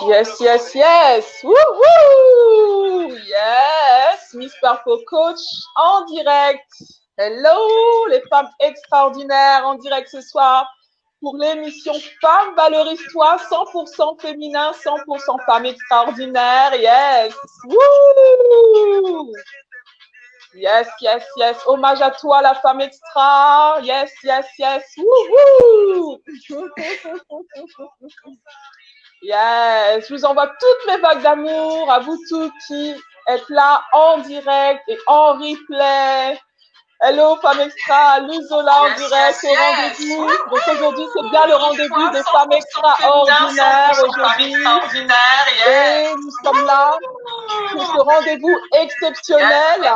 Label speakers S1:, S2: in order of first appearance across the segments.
S1: Yes, yes, yes. Woohoo! Yes, Miss Purple Coach en direct. Hello, les femmes extraordinaires en direct ce soir pour l'émission Femmes Valorise-toi, 100% féminin, 100% femmes extraordinaires. Yes. Woo! Yes, yes, yes. Hommage à toi, la femme extra. Yes, yes, yes. Woohoo! Yes, je vous envoie toutes mes vagues d'amour à vous tous qui êtes là en direct et en replay. Hello, femme extra, Luzola en direct au rendez-vous. Donc aujourd'hui, c'est bien le rendez-vous des femmes extraordinaires aujourd'hui. Et nous sommes là pour ce rendez-vous exceptionnel.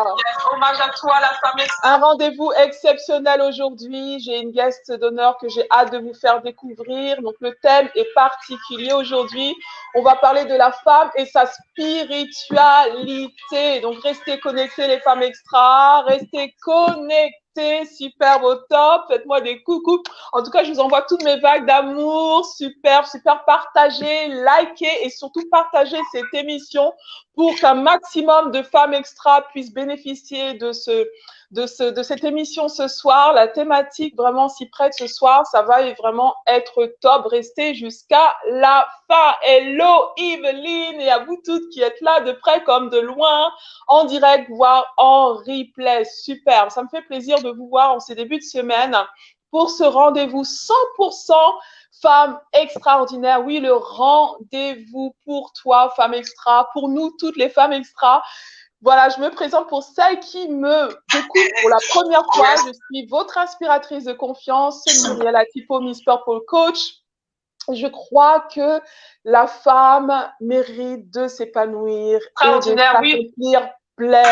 S1: Hommage à toi, la femme extra. Un rendez-vous exceptionnel aujourd'hui. J'ai une guest d'honneur que j'ai hâte de vous faire découvrir. Donc le thème est particulier aujourd'hui. On va parler de la femme et sa spiritualité. Donc restez connectés les femmes extra, restez connectés, superbe au top. Faites-moi des coucous. En tout cas, je vous envoie toutes mes vagues d'amour. Superbe, super. Partagez, likez et surtout partagez cette émission pour qu'un maximum de femmes extra puissent bénéficier de cette émission ce soir. La thématique vraiment s'y prête ce soir. Ça va vraiment être top. Restez jusqu'à la fin. Hello Yveline et à vous toutes qui êtes là de près comme de loin, en direct, voire en replay. Super. Ça me fait plaisir de vous voir en ces débuts de semaine pour ce rendez-vous 100% Femme extraordinaire, oui, le rendez-vous pour toi, femme extra, pour nous, toutes les femmes extra. Voilà, je me présente pour celles qui me découvrent pour la première fois. Je suis votre inspiratrice de confiance, Muriel Atipo, Miss Purple Coach. Je crois que la femme mérite de s'épanouir et de s'accomplir pleinement.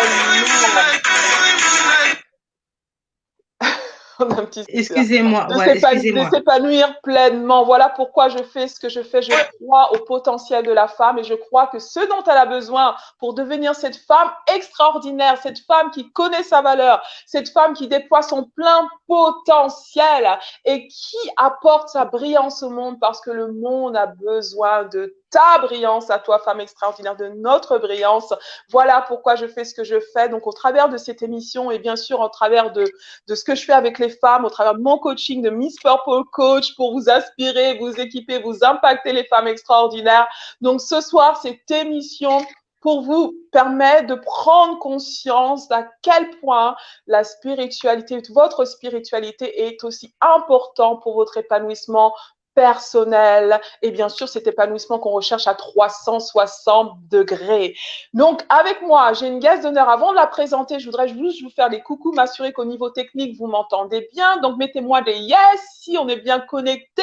S2: Excusez-moi.
S1: De s'épanouir pleinement. Voilà pourquoi je fais ce que je fais. Je crois au potentiel de la femme et je crois que ce dont elle a besoin pour devenir cette femme extraordinaire, cette femme qui connaît sa valeur, cette femme qui déploie son plein potentiel et qui apporte sa brillance au monde parce que le monde a besoin de ta brillance à toi, femme extraordinaire, de notre brillance. Voilà pourquoi je fais ce que je fais. Donc, au travers de cette émission et bien sûr, au travers de ce que je fais avec les femmes, au travers de mon coaching de Miss Purple Coach pour vous inspirer, vous équiper, vous impacter les femmes extraordinaires. Donc, ce soir, cette émission pour vous permet de prendre conscience d'à quel point la spiritualité, votre spiritualité est aussi important pour votre épanouissement personnel et bien sûr cet épanouissement qu'on recherche à 360 degrés. Donc avec moi, j'ai une guest d'honneur. Avant de la présenter, je voudrais juste vous faire des coucous, m'assurer qu'au niveau technique, vous m'entendez bien. Donc mettez-moi des yes si on est bien connecté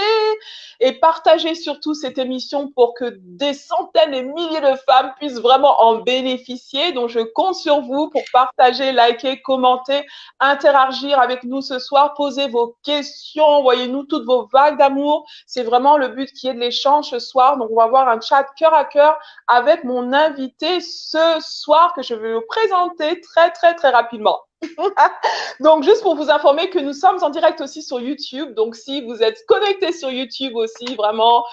S1: et partagez surtout cette émission pour que des centaines et milliers de femmes puissent vraiment en bénéficier. Donc je compte sur vous pour partager, liker, commenter, interagir avec nous ce soir, poser vos questions, envoyez-nous toutes vos vagues d'amour. C'est vraiment le but qui est de l'échange ce soir. Donc, on va avoir un chat cœur à cœur avec mon invité ce soir que je vais vous présenter très, très, très rapidement. Donc, juste pour vous informer que nous sommes en direct aussi sur YouTube. Donc, si vous êtes connectés sur YouTube aussi, vraiment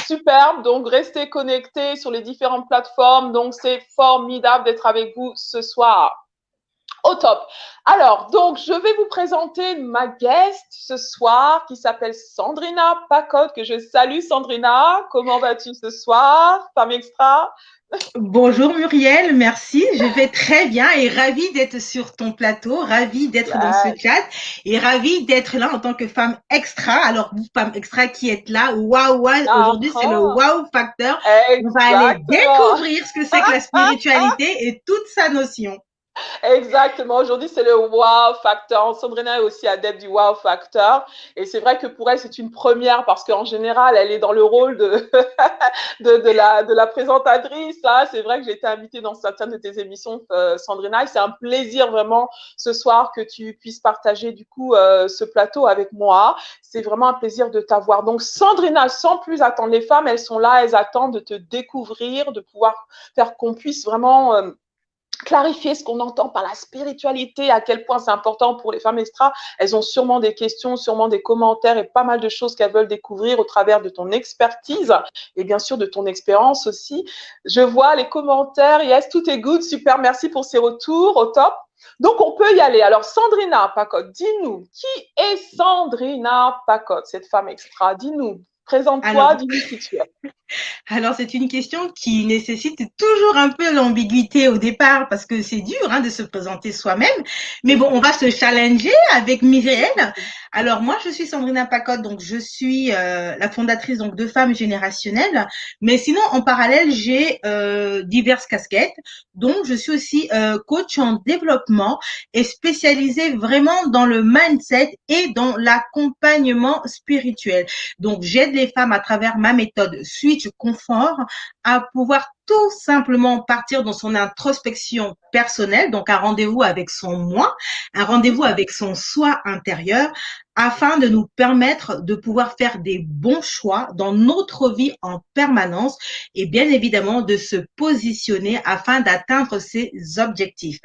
S1: superbe. Donc, restez connectés sur les différentes plateformes. Donc, c'est formidable d'être avec vous ce soir. Au top. Alors, donc, je vais vous présenter ma guest ce soir qui s'appelle Sandrina Pacotte, que je salue. Sandrina, comment vas-tu ce soir, femme extra?
S2: Bonjour Muriel, merci. Je vais très bien et ravie d'être sur ton plateau, ravie d'être dans ce chat et ravie d'être là en tant que femme extra. Alors, vous, femme extra qui êtes là, waouh, aujourd'hui c'est le wow facteur. On va aller découvrir ce que c'est que la spiritualité et toute sa notion.
S1: Exactement. Aujourd'hui, c'est le wow factor. Sandrina est aussi adepte du wow factor. Et c'est vrai que pour elle, c'est une première parce qu'en général, elle est dans le rôle de la présentatrice. Là, c'est vrai que j'ai été invitée dans certaines de tes émissions, Sandrina. Et c'est un plaisir vraiment ce soir que tu puisses partager du coup ce plateau avec moi. C'est vraiment un plaisir de t'avoir. Donc, Sandrina, sans plus attendre, les femmes, elles sont là, elles attendent de te découvrir, de pouvoir faire qu'on puisse vraiment clarifier ce qu'on entend par la spiritualité, à quel point c'est important pour les femmes extra. Elles ont sûrement des questions, sûrement des commentaires et pas mal de choses qu'elles veulent découvrir au travers de ton expertise et bien sûr de ton expérience aussi. Je vois les commentaires. Yes, tout est good. Super, merci pour ces retours. Au top. Donc, on peut y aller. Alors, Sandrina Pacotte, dis-nous, qui est Sandrina Pacotte, cette femme extra? Dis-nous, présente-toi,
S2: Alors,
S1: dis-nous qui tu es.
S2: Alors, c'est une question qui nécessite toujours un peu l'ambiguïté au départ parce que c'est dur hein, de se présenter soi-même. Mais bon, on va se challenger avec Myriel. Alors, moi, je suis Sandrina Pacotte, donc je suis la fondatrice donc de Femmes Générationnelles. Mais sinon, en parallèle, j'ai diverses casquettes. Donc, je suis aussi coach en développement et spécialisée vraiment dans le mindset et dans l'accompagnement spirituel. Donc, j'aide les femmes à travers ma méthode Switch Confort à pouvoir tout simplement partir dans son introspection personnelle, donc un rendez-vous avec son moi, un rendez-vous avec son soi intérieur, afin de nous permettre de pouvoir faire des bons choix dans notre vie en permanence et bien évidemment de se positionner afin d'atteindre ses objectifs.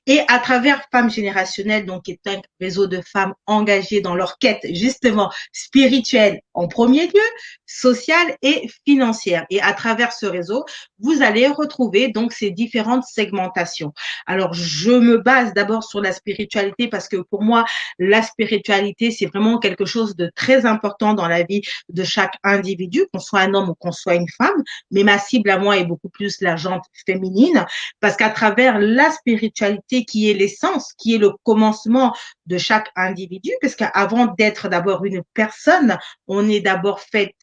S2: Et à travers Femmes Générationnelles, donc qui est un réseau de femmes engagées dans leur quête justement spirituelle en premier lieu, sociale et financière. Et à travers ce réseau, vous allez retrouver donc ces différentes segmentations. Alors, je me base d'abord sur la spiritualité parce que pour moi, la spiritualité, c'est vraiment quelque chose de très important dans la vie de chaque individu, qu'on soit un homme ou qu'on soit une femme. Mais ma cible à moi est beaucoup plus la jante féminine parce qu'à travers la spiritualité qui est l'essence, qui est le commencement de chaque individu, parce qu'avant d'être d'abord une personne, on est d'abord fait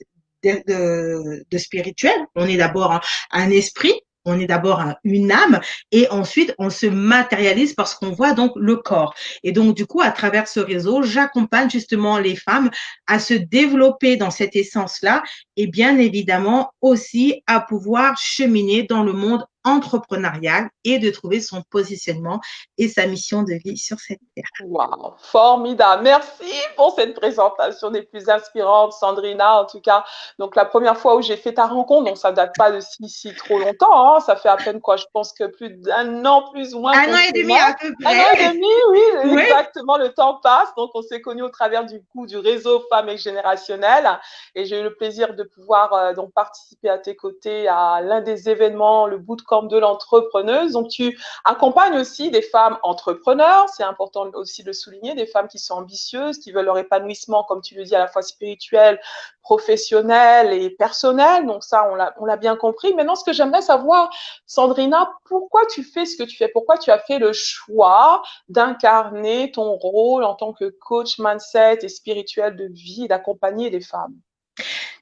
S2: de spirituel, on est d'abord un esprit, on est d'abord une âme et ensuite on se matérialise parce qu'on voit donc le corps. Et donc du coup, à travers ce réseau, j'accompagne justement les femmes à se développer dans cette essence-là et bien évidemment aussi à pouvoir cheminer dans le monde entrepreneurial et de trouver son positionnement et sa mission de vie sur cette terre.
S1: Wow, formidable. Merci pour cette présentation des plus inspirantes, Sandrina, en tout cas. Donc, la première fois où j'ai fait ta rencontre, donc ça date pas de si trop longtemps, hein, ça fait à peine quoi, je pense que plus d'un an plus ou moins
S2: Un
S1: qu'on
S2: an
S1: se
S2: et demi
S1: connaît.
S2: à peu
S1: Un
S2: près.
S1: an et demi, oui,
S2: Oui.
S1: exactement, le temps passe. Donc, on s'est connus au travers du coup du réseau Femmes et Générationnelles. Et j'ai eu le plaisir de pouvoir donc participer à tes côtés à l'un des événements, le bootcamp de l'entrepreneuse. Donc, tu accompagnes aussi des femmes entrepreneurs, c'est important aussi de le souligner, des femmes qui sont ambitieuses, qui veulent leur épanouissement, comme tu le dis, à la fois spirituel, professionnel et personnel. Donc ça, on l'a bien compris. Maintenant, ce que j'aimerais savoir, Sandrina, pourquoi tu fais ce que tu fais? Pourquoi tu as fait le choix d'incarner ton rôle en tant que coach mindset et spirituel de vie et d'accompagner des femmes?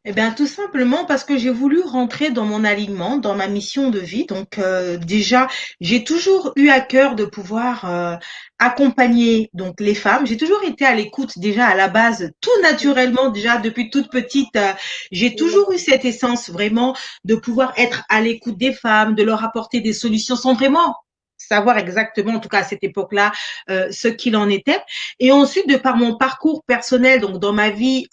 S2: Eh bien, tout simplement parce que j'ai voulu rentrer dans mon alignement, dans ma mission de vie. Donc, déjà, j'ai toujours eu à cœur de pouvoir accompagner donc les femmes. J'ai toujours été à l'écoute déjà à la base, tout naturellement déjà depuis toute petite. J'ai toujours eu cette essence vraiment de pouvoir être à l'écoute des femmes, de leur apporter des solutions sans vraiment savoir exactement, en tout cas à cette époque-là, ce qu'il en était. Et ensuite, de par mon parcours personnel, donc dans ma vie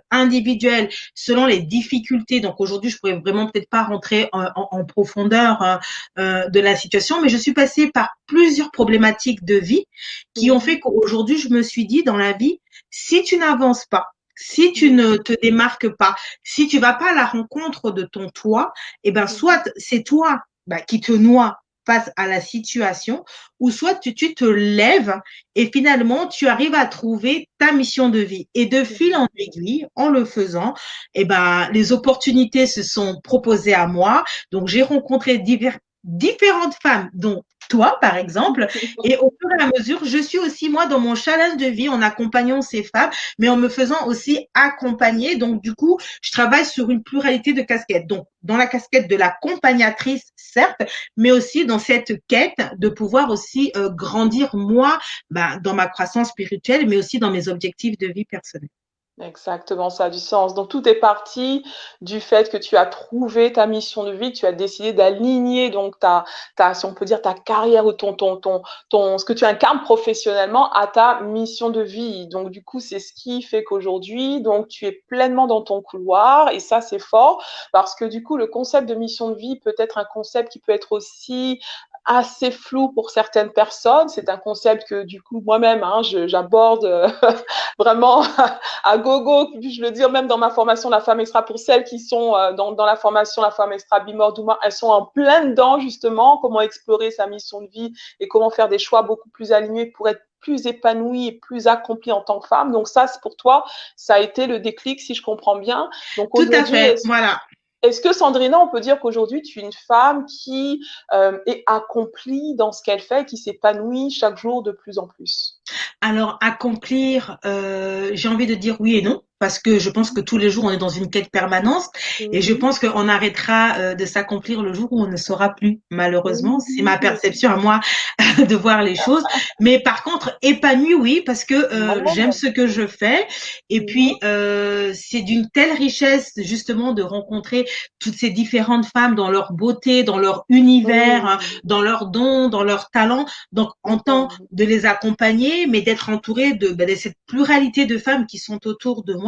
S2: individuelle, selon les difficultés. Donc aujourd'hui, je pourrais vraiment peut-être pas rentrer en profondeur de la situation, mais je suis passée par plusieurs problématiques de vie qui ont fait qu'aujourd'hui, je me suis dit dans la vie, si tu n'avances pas, si tu ne te démarques pas, si tu vas pas à la rencontre de ton toi, eh ben soit c'est toi qui te noie face à la situation, ou soit tu te lèves et finalement tu arrives à trouver ta mission de vie. Et de fil en aiguille, en le faisant, eh ben les opportunités se sont proposées à moi. Donc j'ai rencontré différentes femmes, dont toi, par exemple, et au fur et à mesure, je suis aussi, moi, dans mon challenge de vie, en accompagnant ces femmes, mais en me faisant aussi accompagner. Donc, du coup, je travaille sur une pluralité de casquettes. Donc, dans la casquette de l'accompagnatrice, certes, mais aussi dans cette quête de pouvoir aussi grandir, moi, dans ma croissance spirituelle, mais aussi dans mes objectifs de vie personnelle.
S1: Exactement, ça a du sens. Donc, tout est parti du fait que tu as trouvé ta mission de vie, que tu as décidé d'aligner donc si on peut dire ta carrière ou ce que tu incarnes professionnellement à ta mission de vie. Donc, du coup, c'est ce qui fait qu'aujourd'hui, donc, tu es pleinement dans ton couloir et ça, c'est fort parce que du coup, le concept de mission de vie peut être un concept qui peut être aussi assez flou pour certaines personnes. C'est un concept que du coup moi-même j'aborde vraiment à gogo, puis-je le dire, même dans ma formation La Femme Extra, pour celles qui sont dans la formation La Femme Extra Bimor Douma, elles sont en plein dedans justement, comment explorer sa mission de vie et comment faire des choix beaucoup plus alignés pour être plus épanouie et plus accomplie en tant que femme. Donc ça, c'est pour toi, ça a été le déclic, si je comprends bien. Donc
S2: Tout à
S1: aujourd'hui,
S2: fait, voilà.
S1: est-ce que Sandrina, on peut dire qu'aujourd'hui, tu es une femme qui est accomplie dans ce qu'elle fait, qui s'épanouit chaque jour de plus en plus?
S2: Alors, accomplir, j'ai envie de dire oui et non, parce que je pense que tous les jours, on est dans une quête permanente et je
S1: Mhm.
S2: pense qu'on arrêtera de s'accomplir le jour où on ne saura plus, malheureusement. C'est ma
S1: Mhm.
S2: perception à moi de voir les choses. Mais par contre, épanoui, oui, parce que j'aime
S1: Ouais.
S2: ce que je fais. Et
S1: Mhm.
S2: puis, c'est d'une telle richesse, justement, de rencontrer toutes ces différentes femmes dans leur beauté, dans leur univers, hein,
S1: Mhm.
S2: dans leurs dons, dans leurs talents. Donc, en tant
S1: Mhm.
S2: de les accompagner, mais d'être entourée de cette pluralité de femmes qui sont autour de moi,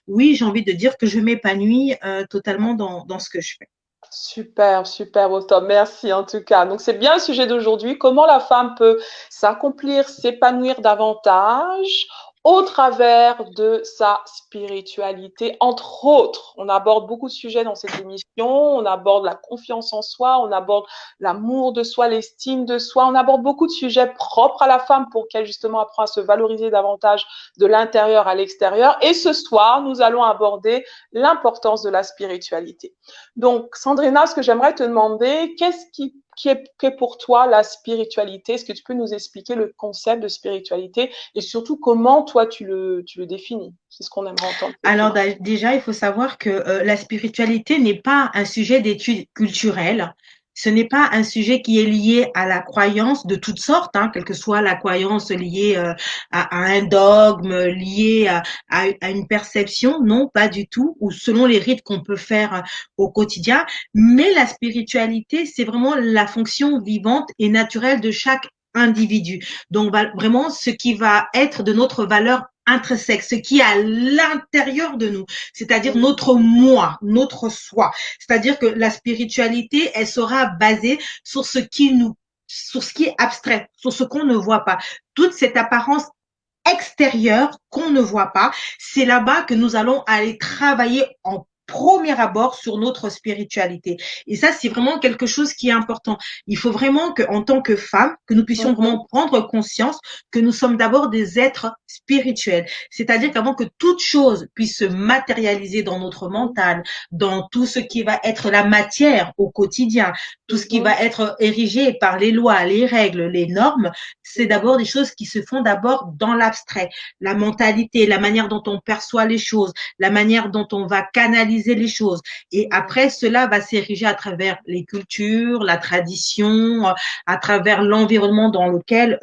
S2: oui, j'ai envie de dire que je m'épanouis totalement dans ce que je fais.
S1: Super, super, au top. Merci en tout cas. Donc c'est bien le sujet d'aujourd'hui. Comment la femme peut s'accomplir, s'épanouir davantage au travers de sa spiritualité. Entre autres, on aborde beaucoup de sujets dans cette émission. On aborde la confiance en soi, on aborde l'amour de soi, l'estime de soi. On aborde beaucoup de sujets propres à la femme pour qu'elle justement apprenne à se valoriser davantage de l'intérieur à l'extérieur. Et ce soir, nous allons aborder l'importance de la spiritualité. Donc, Sandrina, ce que j'aimerais te demander, qu'est pour toi la spiritualité? Est-ce que tu peux nous expliquer le concept de spiritualité et surtout comment toi tu le définis? C'est ce qu'on aimerait entendre de
S2: Alors
S1: toi.
S2: déjà, il faut savoir que la spiritualité n'est pas un sujet d'étude culturelle. Ce n'est pas un sujet qui est lié à la croyance de toutes sortes, hein, quelle que soit la croyance liée à un dogme, liée à une perception, non, pas du tout, ou selon les rites qu'on peut faire au quotidien. Mais la spiritualité, c'est vraiment la fonction vivante et naturelle de chaque individu. Donc vraiment ce qui va être de notre valeur intrinsèque, ce qui est à l'intérieur de nous, c'est-à-dire
S1: Mhm.
S2: notre moi, notre soi. C'est-à-dire que la spiritualité, elle sera basée sur ce qui est abstrait, sur ce qu'on ne voit pas. Toute cette apparence extérieure qu'on ne voit pas, c'est là-bas que nous allons aller travailler en premier abord sur notre spiritualité. Et ça, c'est vraiment quelque chose qui est important. Il faut vraiment que, en tant que femme, que nous puissions
S1: Mhm.
S2: vraiment prendre conscience que nous sommes d'abord des êtres spirituels. C'est-à-dire qu'avant que toute chose puisse se matérialiser dans notre mental, dans tout ce qui va être la matière au quotidien, tout ce qui
S1: Mhm.
S2: va être érigé par les lois, les règles, les normes, c'est d'abord des choses qui se font d'abord dans l'abstrait. La mentalité, la manière dont on perçoit les choses, la manière dont on va canaliser les choses. Et
S1: Mhm.
S2: après, cela va s'ériger à travers les cultures, la tradition, à travers l'environnement dans lequel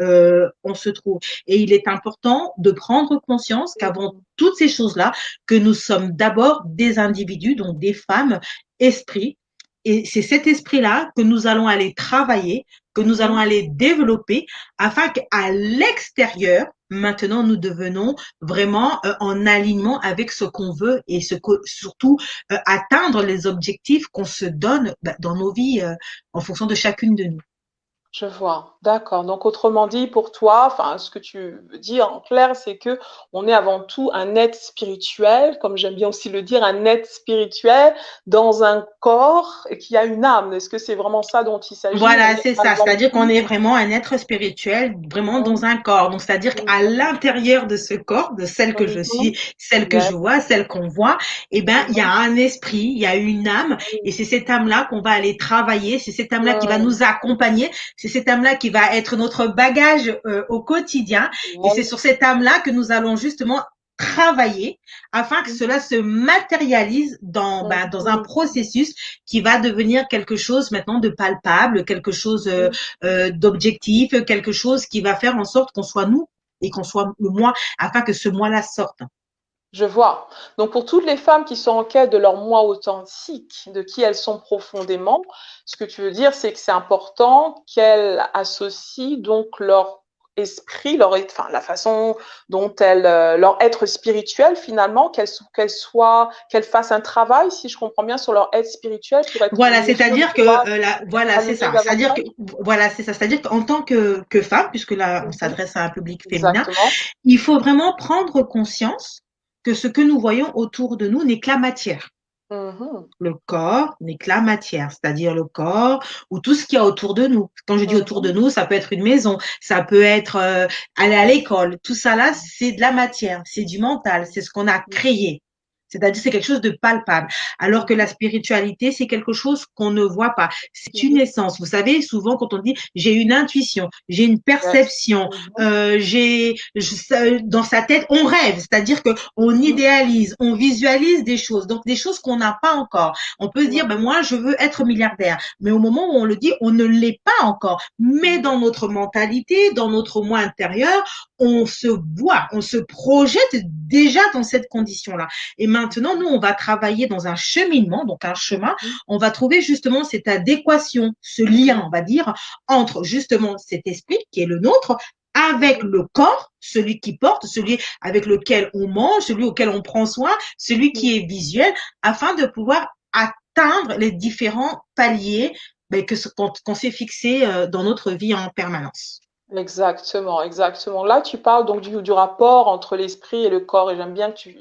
S2: on se trouve. Et il est important de prendre conscience qu'avant
S1: Mhm.
S2: toutes ces choses-là, que nous sommes d'abord des individus, donc des femmes, esprits. Et c'est cet esprit-là que nous allons aller travailler, que nous allons
S1: Mhm.
S2: aller développer afin qu'à l'extérieur, maintenant, nous devenons vraiment en alignement avec ce qu'on veut et surtout atteindre les objectifs qu'on se donne dans nos vies en fonction de chacune de nous.
S1: Je vois, d'accord. Donc, autrement dit, pour toi, enfin, ce que tu veux dire en clair, c'est que on est avant tout un être spirituel, comme j'aime bien aussi le dire, un être spirituel dans un corps et qui a une âme. Est-ce que c'est vraiment ça dont il s'agit? On
S2: Voilà,
S1: est
S2: c'est ça.
S1: avant
S2: C'est-à-dire qu'on
S1: tout.
S2: est vraiment un être spirituel, vraiment dans
S1: Mhm.
S2: un corps. Donc, c'est-à-dire qu'à
S1: Mhm.
S2: l'intérieur de ce corps, de celle que je
S1: Mhm.
S2: suis, celle que
S1: Yes.
S2: je vois, celle qu'on voit, eh ben, il y a
S1: Mhm.
S2: un esprit, il y a une âme, et c'est cette âme-là qu'on va aller travailler. C'est cette âme-là qui va
S1: Mhm.
S2: nous accompagner. C'est cette âme-là qui va être notre bagage au quotidien. Et c'est sur
S1: Yes.
S2: cette âme-là que nous allons justement travailler afin que
S1: Mhm.
S2: cela se matérialise dans un
S1: Mhm.
S2: processus qui va devenir quelque chose maintenant de palpable, quelque chose d'objectif, quelque chose qui va faire en sorte qu'on soit nous et qu'on soit le moi, afin que ce moi-là sorte.
S1: Je vois. Donc, pour toutes les femmes qui sont en quête de leur moi authentique, de qui elles sont profondément, ce que tu veux dire, c'est que c'est important qu'elles associent donc leur esprit, enfin, la façon dont leur être spirituel finalement, qu'elles fassent un travail, si je comprends bien, sur leur être spirituel pour être
S2: Voilà,
S1: en mesure de
S2: c'est-à-dire que
S1: pouvoir
S2: voilà, c'est
S1: s'aligner
S2: ça. C'est-à-dire que
S1: davantage.
S2: voilà, c'est ça. C'est-à-dire qu'en tant que femme, puisque là on
S1: Mhm.
S2: s'adresse à un public féminin,
S1: Exactement.
S2: il faut vraiment prendre conscience que ce que nous voyons autour de nous n'est que la matière.
S1: Mhm.
S2: Le corps n'est que la matière, c'est-à-dire le corps ou tout ce qu'il y a autour de nous. Quand je dis autour de
S1: Mhm.
S2: nous, ça peut être une maison, ça peut être aller à l'école. Tout ça là, c'est de la matière, c'est du mental, c'est ce qu'on a créé. C'est-à-dire c'est quelque chose de palpable. Alors que la
S1: Mhm.
S2: spiritualité, c'est quelque chose qu'on ne voit pas. C'est une
S1: Mhm.
S2: essence. Vous savez, souvent quand on dit j'ai une intuition, j'ai une
S1: Yes.
S2: perception,
S1: Mhm.
S2: dans sa tête, on rêve. C'est-à-dire que on
S1: Mhm.
S2: idéalise, on visualise des choses. Donc des choses qu'on n'a pas encore. On peut se dire, ben
S1: Mhm.
S2: moi je veux être milliardaire. Mais au moment où on le dit, on ne l'est pas encore. Mais
S1: Mhm.
S2: dans notre mentalité, dans notre moi intérieur, on se voit, on se projette déjà dans cette condition-là. Et maintenant, nous, on va travailler dans un cheminement, donc un chemin.
S1: Mhm.
S2: On va trouver justement cette adéquation, ce lien, on va dire, entre justement cet esprit qui est le nôtre avec
S1: Mhm.
S2: le corps, celui qui porte, celui avec lequel on mange, celui auquel on prend soin, celui qui est visuel, afin de pouvoir atteindre les différents paliers qu'on s'est fixés dans notre vie en permanence.
S1: Exactement, exactement. Là, tu parles donc du rapport entre l'esprit et le corps, et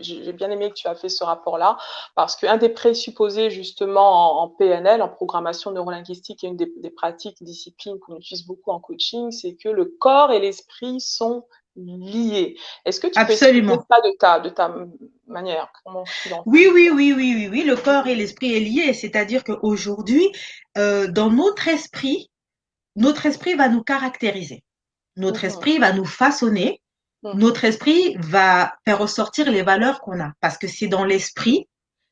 S1: j'ai bien aimé que tu as fait ce rapport-là, parce qu'un des présupposés justement en PNL, en programmation neurolinguistique, et une des pratiques, disciplines qu'on utilise beaucoup en coaching, c'est que le corps et l'esprit sont liés. Est-ce que tu peux expliquer
S2: Absolument.
S1: ça de ta manière, comment tu
S2: Oui,
S1: l'entends?
S2: oui, oui, oui, oui, oui, le corps et l'esprit est lié. C'est-à-dire qu'aujourd'hui, dans notre esprit va nous caractériser. Notre
S1: Mhm,
S2: esprit va nous façonner.
S1: mhm,
S2: Notre esprit va faire ressortir les valeurs qu'on a. Parce que c'est dans l'esprit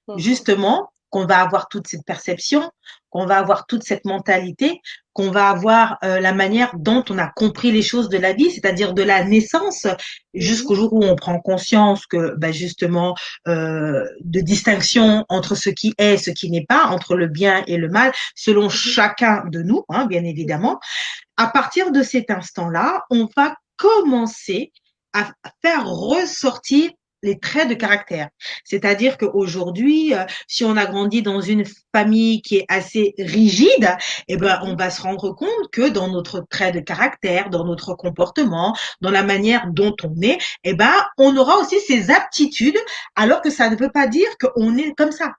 S1: mhm,
S2: justement qu'on va avoir toute cette perception, qu'on va avoir toute cette mentalité, qu'on va avoir la manière dont on a compris les choses de la vie, c'est-à-dire de la naissance
S1: mhm,
S2: jusqu'au jour où on prend conscience que justement de distinction entre ce qui est et ce qui n'est pas, entre le bien et le mal, selon
S1: mhm,
S2: chacun de nous, hein, bien
S1: mhm,
S2: évidemment. À partir de cet instant-là, on va commencer à faire ressortir les traits de caractère. C'est-à-dire qu'aujourd'hui, si on a grandi dans une famille qui est assez rigide, eh ben, on
S1: mhm,
S2: va se rendre compte que dans notre trait de caractère, dans notre comportement, dans la manière dont on est, eh ben, on aura aussi ces aptitudes, alors que ça ne veut pas dire qu'on est comme ça.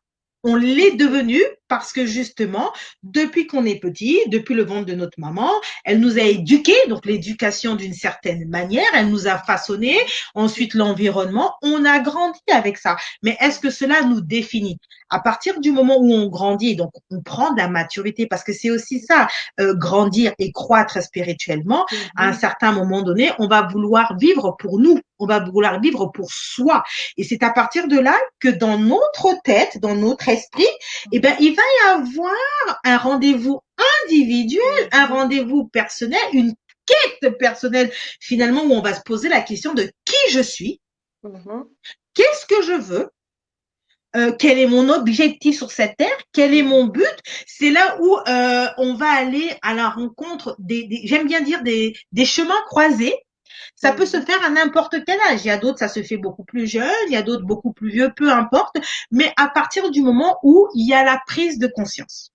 S2: On l'est devenu parce que justement, depuis qu'on est petit, depuis le ventre de notre maman, elle nous a
S1: mhm,
S2: éduqués, donc l'éducation d'une certaine manière, elle nous a façonnés, ensuite l'environnement, on a grandi avec ça. Mais est-ce que cela nous définit? À partir du moment où on grandit, donc on prend de la maturité, parce que c'est aussi ça, grandir et croître spirituellement, à un
S1: mhm,
S2: certain moment donné, on va vouloir vivre pour nous, on va vouloir vivre pour soi. Et c'est à partir de là que dans notre tête, dans notre esprit, eh ben,
S1: mhm,
S2: il va y avoir un rendez-vous individuel, un
S1: mhm,
S2: rendez-vous personnel, une quête personnelle finalement où on va se poser la question de qui je suis,
S1: mhm,
S2: qu'est-ce que je veux, quel est mon objectif sur cette terre, quel est mon but. C'est là où on va aller à la rencontre j'aime bien dire des chemins croisés. Ça peut se
S1: mhm,
S2: faire à n'importe quel âge. Il y a d'autres, ça se fait beaucoup plus jeune, il y a d'autres beaucoup plus vieux, peu importe. Mais à partir du moment où il y a la prise de conscience.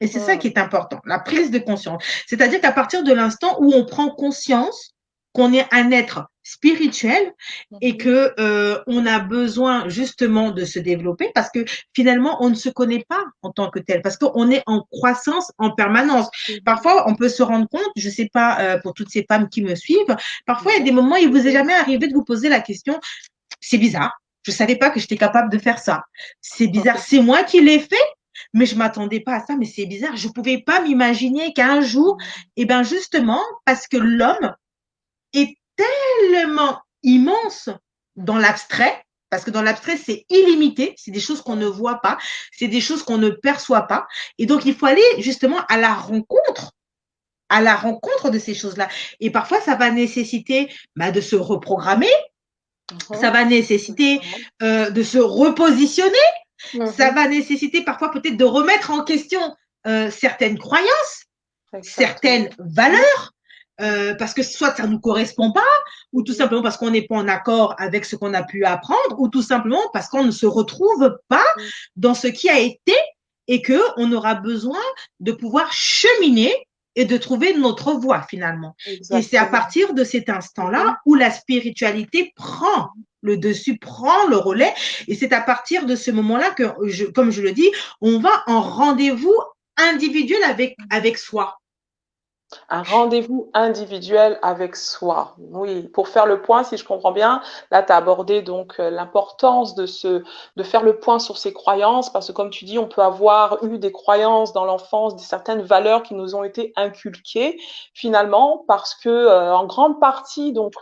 S2: Et c'est ça qui est important, la prise de conscience. C'est-à-dire qu'à partir de l'instant où on prend conscience qu'on est un être spirituel et
S1: mhm,
S2: que on a besoin justement de se développer parce que finalement on ne se connaît pas en tant que tel parce qu'on est en croissance en permanence.
S1: mhm,
S2: Parfois on peut se rendre compte, je sais pas pour toutes ces femmes qui me suivent, parfois il y a
S1: mhm,
S2: des moments où il vous est jamais arrivé de vous poser la question, c'est bizarre, je savais pas que j'étais capable de faire ça. C'est bizarre, c'est moi qui l'ai fait mais je m'attendais pas à ça, mais c'est bizarre. Je pouvais pas m'imaginer qu'un jour, eh ben justement, parce que l'homme est tellement immense dans l'abstrait, parce que dans l'abstrait, c'est illimité, c'est des choses qu'on ne voit pas, c'est des choses qu'on ne perçoit pas. Et donc, il faut aller justement à la rencontre de ces choses-là. Et parfois, ça va nécessiter de se reprogrammer, ça
S1: mhm.
S2: va nécessiter
S1: Exactement.
S2: de se repositionner, ça
S1: Mhm.
S2: va nécessiter parfois peut-être de remettre en question certaines croyances, certaines
S1: Exactement. Mhm.
S2: valeurs. parce que soit ça nous correspond pas, ou tout simplement parce qu'on n'est pas en accord avec ce qu'on a pu apprendre, ou tout simplement parce qu'on ne se retrouve pas dans ce qui a été et que on aura besoin de pouvoir cheminer et de trouver notre voie finalement.
S1: Exactement.
S2: Et c'est à partir de cet instant-là où la spiritualité prend le dessus, prend le relais. Et c'est à partir de ce moment-là que, comme je le dis, on va en rendez-vous individuel avec soi.
S1: Un rendez-vous individuel avec soi. Oui, pour faire le point, si je comprends bien, là, tu as abordé donc l'importance de faire le point sur ses croyances, parce que comme tu dis, on peut avoir eu des croyances dans l'enfance, certaines valeurs qui nous ont été inculquées finalement, parce que en grande partie, donc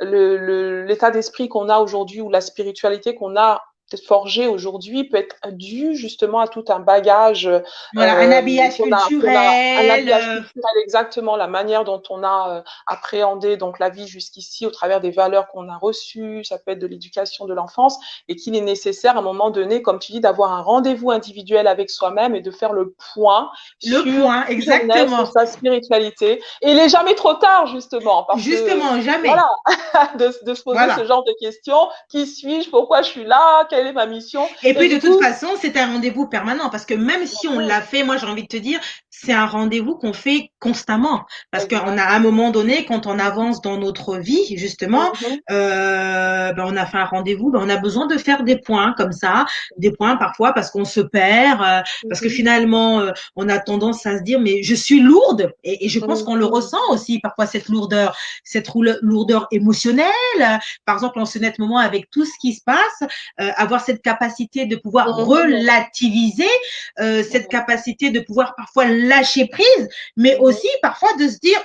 S1: l'état d'esprit qu'on a aujourd'hui ou la spiritualité qu'on a forgé aujourd'hui peut être dû justement à tout un bagage
S2: voilà, un habillage
S1: un habillage
S2: culturel.
S1: culturel, exactement la manière dont on a appréhendé donc la vie jusqu'ici au travers des valeurs qu'on a reçues, ça peut être de l'éducation de l'enfance, et qu'il est nécessaire à un moment donné, comme tu dis, d'avoir un rendez-vous individuel avec soi-même et de faire le point sur qui on est, sur
S2: Exactement.
S1: sa spiritualité. Et il n'est jamais trop tard, justement, parce
S2: Justement,
S1: que
S2: jamais.
S1: voilà, de se poser ce genre de questions. Qui suis-je? Pourquoi je suis là? Quelle est ma mission?
S2: Et puis,
S1: du
S2: de toute
S1: coup,
S2: façon, c'est un rendez-vous permanent parce que même si on l'a fait, moi, j'ai envie de te dire, c'est un rendez-vous qu'on fait constamment. Parce qu'on a, à un moment donné, quand on avance dans notre vie, justement, on a fait un rendez-vous, on a besoin de faire des points comme ça, des points parfois parce qu'on se perd, parce que finalement, on a tendance à se dire, mais je suis lourde. Et je pense qu'on le ressent aussi parfois, cette lourdeur émotionnelle. Par exemple, en ce net moment, avec tout ce qui se passe, avoir cette capacité de pouvoir relativiser, cette capacité de pouvoir parfois lâcher prise, mais aussi parfois de se dire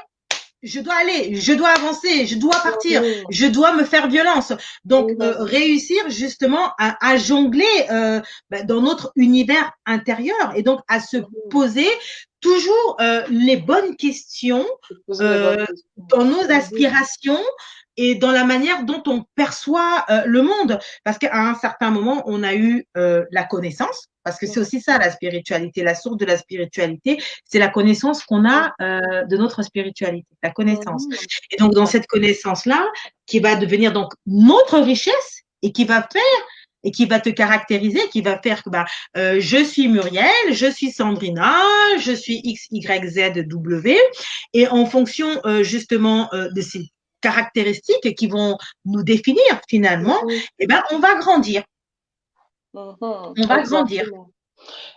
S2: je dois aller, je dois avancer, je dois partir, je dois me faire violence. Donc, réussir justement à jongler dans notre univers intérieur et donc à se poser toujours les bonnes questions dans nos aspirations et dans la manière dont on perçoit le monde. Parce qu'à un certain moment, on a eu la connaissance, parce que c'est aussi ça la spiritualité, la source de la spiritualité, c'est la connaissance qu'on a de notre spiritualité, la connaissance. Et donc, dans cette connaissance-là, qui va devenir donc notre richesse et qui va faire et qui va te caractériser, qui va faire que je suis Muriel, je suis Sandrina, je suis X, Y, Z, W, et en fonction justement de ces caractéristiques qui vont nous définir finalement, eh ben, on va grandir. On va grandir.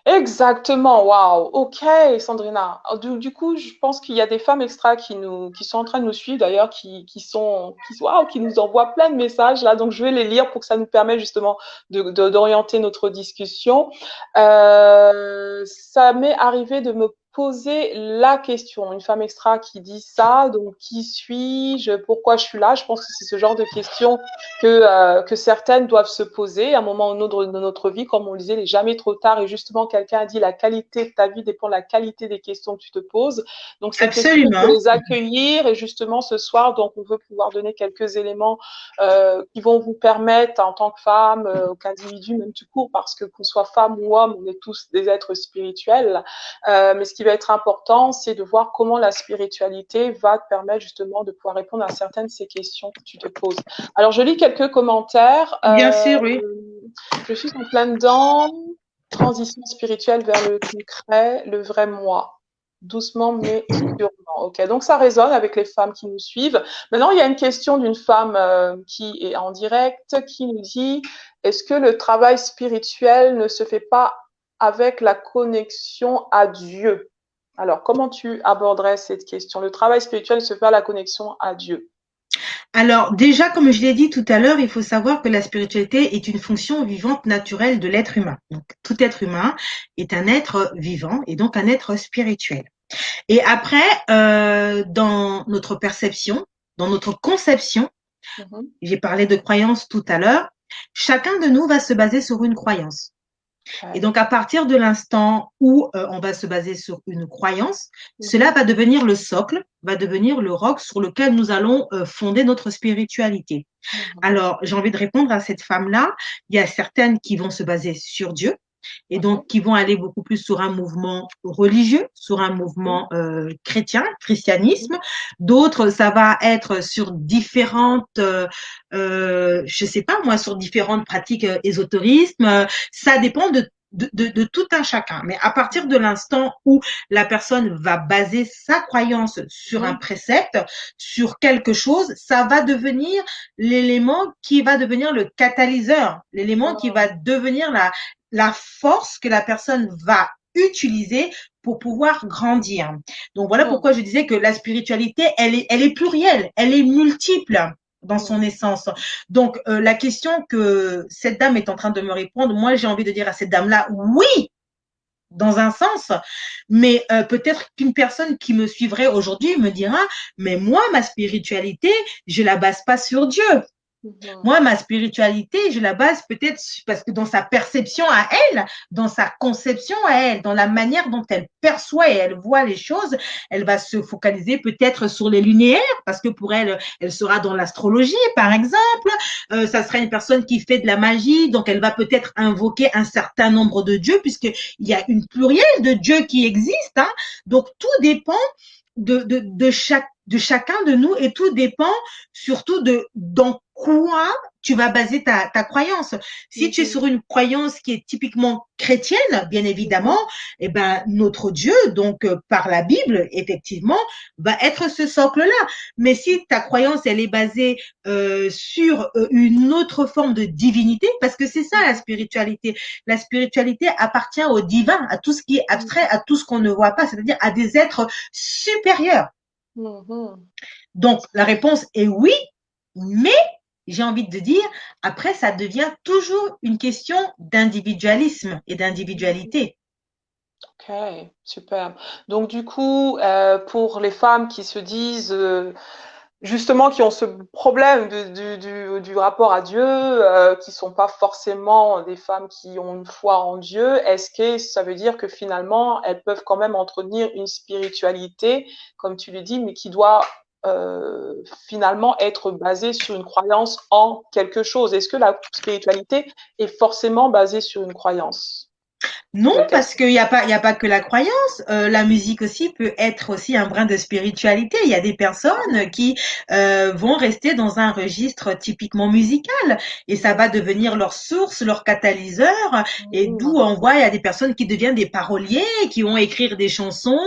S1: Exactement, waouh, ok, Sandrina. Du coup, je pense qu'il y a des femmes extra qui sont en train de nous suivre d'ailleurs, qui nous envoient plein de messages là. Donc, je vais les lire pour que ça nous permette justement d'orienter notre discussion. Ça m'est arrivé de me poser la question. Une femme extra qui dit ça, donc qui suis-je, pourquoi je suis là? Je pense que c'est ce genre de questions que certaines doivent se poser à un moment ou un autre de notre vie. Comme on le disait, il n'est jamais trop tard. Et justement, quelqu'un a dit la qualité de ta vie dépend de la qualité des questions que tu te poses. Donc, ces questions, il faut les accueillir. Et justement, ce soir, donc, on veut pouvoir donner quelques éléments qui vont vous permettre, en tant que femme, qu'individu, même tout court, parce que qu'on soit femme ou homme, on est tous des êtres spirituels. Mais ce qui va être important, c'est de voir comment la spiritualité va te permettre justement de pouvoir répondre à certaines de ces questions que tu te poses. Alors, je lis quelques commentaires.
S2: Bien sûr, oui.
S1: Je suis en plein dedans. Transition spirituelle vers le concret, le vrai moi. Doucement mais sûrement. Ok, donc ça résonne avec les femmes qui nous suivent. Maintenant, il y a une question d'une femme qui est en direct, qui nous dit, est-ce que le travail spirituel ne se fait pas avec la connexion à Dieu? Alors, comment tu aborderais cette question? Le travail spirituel se fait à la connexion à Dieu.
S2: Alors déjà, comme je l'ai dit tout à l'heure, il faut savoir que la spiritualité est une fonction vivante naturelle de l'être humain. Donc tout être humain est un être vivant et donc un être spirituel. Et après, dans notre perception, dans notre conception, j'ai parlé de croyance tout à l'heure, chacun de nous va se baser sur une croyance. Et donc, à partir de l'instant où on va se baser sur une croyance, cela va devenir le socle, va devenir le roc sur lequel nous allons fonder notre spiritualité. Alors, j'ai envie de répondre à cette femme-là. Il y a certaines qui vont se baser sur Dieu et donc qui vont aller beaucoup plus sur un mouvement religieux, sur un mouvement chrétien, christianisme. D'autres, ça va être sur différentes, je sais pas moi, sur différentes pratiques ésotérisme. Ça dépend de tout un chacun. Mais à partir de l'instant où la personne va baser sa croyance sur un précepte, sur quelque chose, ça va devenir l'élément qui va devenir le catalyseur, l'élément qui va devenir la force que la personne va utiliser pour pouvoir grandir. Donc voilà pourquoi je disais que la spiritualité, elle est plurielle, elle est multiple dans son essence. Donc la question que cette dame est en train de me répondre, moi j'ai envie de dire à cette dame-là, oui, dans un sens, mais peut-être qu'une personne qui me suivrait aujourd'hui me dira, mais moi, ma spiritualité, je la base pas sur Dieu. Moi, ma spiritualité, je la base peut-être parce que dans sa perception à elle, dans sa conception à elle, dans la manière dont elle perçoit et elle voit les choses, elle va se focaliser peut-être sur les linéaires parce que pour elle, elle sera dans l'astrologie, par exemple. Ça sera une personne qui fait de la magie, donc elle va peut-être invoquer un certain nombre de dieux puisqu'il y a une plurielle de dieux qui existent. Hein. Donc, tout dépend de chacun de nous et tout dépend surtout de dans quoi tu vas baser ta croyance. Si tu es sur une croyance qui est typiquement chrétienne, bien évidemment, eh ben notre Dieu, donc par la Bible, effectivement, va être ce socle-là. Mais si ta croyance elle est basée sur une autre forme de divinité, parce que c'est ça la spiritualité. La spiritualité appartient au divin, à tout ce qui est abstrait, à tout ce qu'on ne voit pas, c'est-à-dire à des êtres supérieurs. Donc la réponse est oui, mais j'ai envie de dire, après, ça devient toujours une question d'individualisme et d'individualité.
S1: Ok, super. Donc du coup, pour les femmes qui se disent, justement, qui ont ce problème du rapport à Dieu, qui sont pas forcément des femmes qui ont une foi en Dieu, est-ce que ça veut dire que finalement, elles peuvent quand même entretenir une spiritualité, comme tu le dis, mais qui doit finalement être basée sur une croyance en quelque chose? Est-ce que la spiritualité est forcément basée sur une croyance?
S2: Non, parce qu'il y a pas que la croyance. La musique aussi peut être aussi un brin de spiritualité. Il y a des personnes qui vont rester dans un registre typiquement musical et ça va devenir leur source, leur catalyseur. Et d'où on voit, il y a des personnes qui deviennent des paroliers, qui vont écrire des chansons.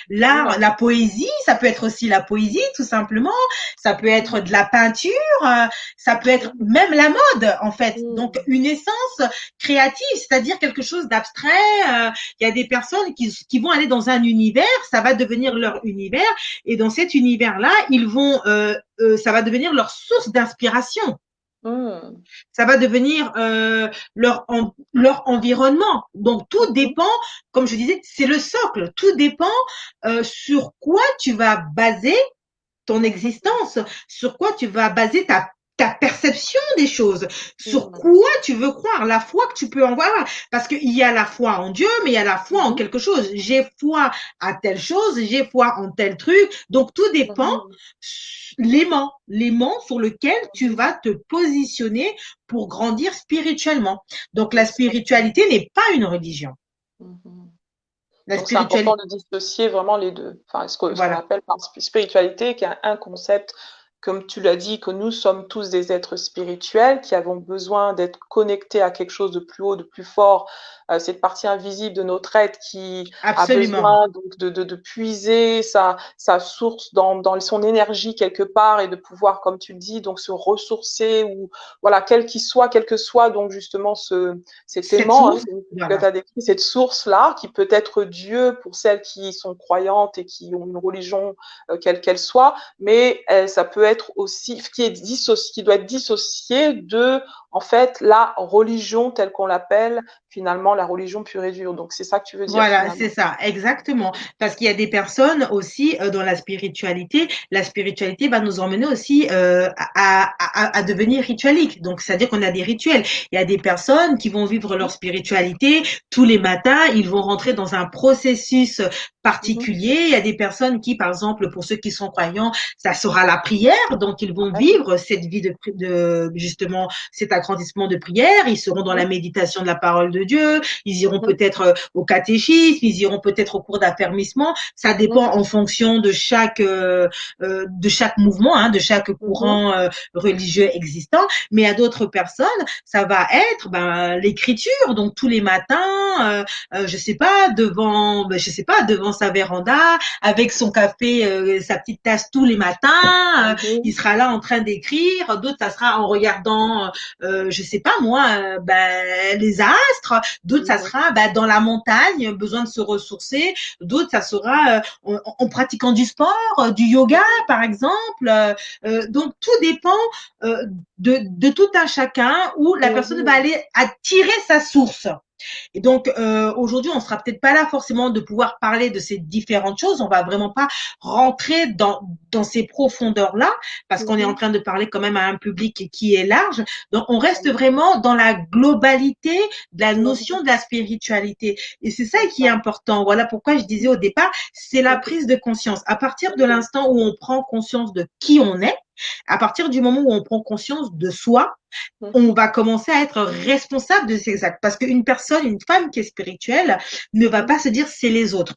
S2: L'art, la poésie, ça peut être aussi la poésie, tout simplement. Ça peut être de la peinture, ça peut être même la mode, en fait. Donc, une essence créative, c'est-à-dire quelque chose d'abstrait. Il y a des personnes qui vont aller dans un univers, ça va devenir leur univers, et dans cet univers-là, ils vont, ça va devenir leur source d'inspiration. Ça va devenir leur environnement. Donc tout dépend, comme je disais, c'est le socle. Tout dépend sur quoi tu vas baser ton existence, sur quoi tu vas baser ta perception des choses, sur quoi tu veux croire, la foi que tu peux avoir. Parce qu'il y a la foi en Dieu, mais il y a la foi en quelque chose. J'ai foi à telle chose, j'ai foi en tel truc. Donc, tout dépend l'aimant sur lequel tu vas te positionner pour grandir spirituellement. Donc, la spiritualité n'est pas une religion.
S1: Donc, c'est important de dissocier vraiment les deux. Enfin, ce qu'on appelle par spiritualité, qui est un concept, comme tu l'as dit, que nous sommes tous des êtres spirituels qui avons besoin d'être connectés à quelque chose de plus haut, de plus fort, cette partie invisible de notre être qui a besoin donc de puiser sa source dans son énergie quelque part et de pouvoir, comme tu le dis, donc se ressourcer ou voilà, quel que soit donc justement cet aimant que tu as décrit, cette source-là qui peut être Dieu pour celles qui sont croyantes et qui ont une religion quelle qu'elle soit, mais ça peut être aussi qui doit être dissocié de en fait la religion telle qu'on l'appelle finalement la religion pure et dure. Donc c'est ça que tu veux dire.
S2: Voilà, c'est ça, exactement. Parce qu'il y a des personnes aussi dans la spiritualité va nous emmener aussi à devenir ritualique. Donc c'est-à-dire qu'on a des rituels. Il y a des personnes qui vont vivre leur spiritualité tous les matins, ils vont rentrer dans un processus particulier. Il y a des personnes qui, par exemple, pour ceux qui sont croyants, ça sera la prière, donc ils vont vivre cette vie de justement cette agrandissement de prière, ils seront dans la méditation de la parole de Dieu, ils iront peut-être au catéchisme, ils iront peut-être au cours d'affermissement. Ça dépend en fonction de chaque mouvement, hein, de chaque courant religieux existant. Mais à d'autres personnes, ça va être l'écriture. Donc tous les matins, je sais pas devant sa véranda avec son café, sa petite tasse tous les matins. Il sera là en train d'écrire. D'autres, ça sera en regardant, je sais pas moi, les astres. D'autres, ça sera dans la montagne, besoin de se ressourcer. D'autres, ça sera en pratiquant du sport, du yoga, par exemple. Donc, tout dépend de tout un chacun où la personne va aller attirer sa source. Et donc, aujourd'hui, on sera peut-être pas là forcément de pouvoir parler de ces différentes choses. On va vraiment pas rentrer dans ces profondeurs-là parce qu'on est en train de parler quand même à un public qui est large. Donc, on reste vraiment dans la globalité de la notion de la spiritualité. Et c'est ça qui est important. Voilà pourquoi je disais au départ, c'est la prise de conscience. À partir de l'instant où on prend conscience de qui on est, à partir du moment où on prend conscience de soi, on va commencer à être responsable de ses actes. Parce qu'une personne, une femme qui est spirituelle, ne va pas se dire c'est les autres.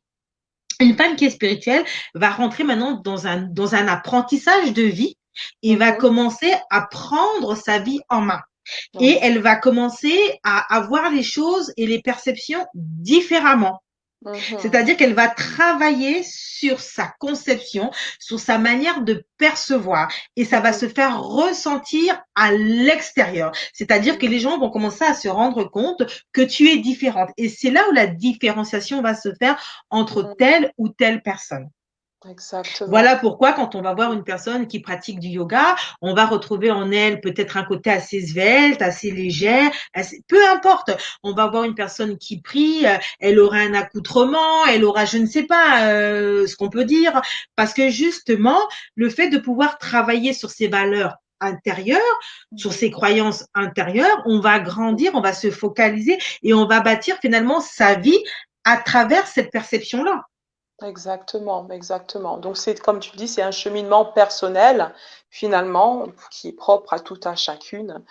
S2: Une femme qui est spirituelle va rentrer maintenant dans un apprentissage de vie et va commencer à prendre sa vie en main. Et elle va commencer à voir les choses et les perceptions différemment. C'est-à-dire qu'elle va travailler sur sa conception, sur sa manière de percevoir et ça va se faire ressentir à l'extérieur. C'est-à-dire que les gens vont commencer à se rendre compte que tu es différente et c'est là où la différenciation va se faire entre telle ou telle personne.
S1: Exactement.
S2: Voilà pourquoi quand on va voir une personne qui pratique du yoga, on va retrouver en elle peut-être un côté assez svelte, assez légère, peu importe. On va voir une personne qui prie, elle aura un accoutrement, elle aura je ne sais pas ce qu'on peut dire, parce que justement, le fait de pouvoir travailler sur ses valeurs intérieures, sur ses croyances intérieures, on va grandir, on va se focaliser et on va bâtir finalement sa vie à travers cette perception-là.
S1: Exactement, exactement. Donc c'est comme tu dis, c'est un cheminement personnel finalement qui est propre à tout un chacune.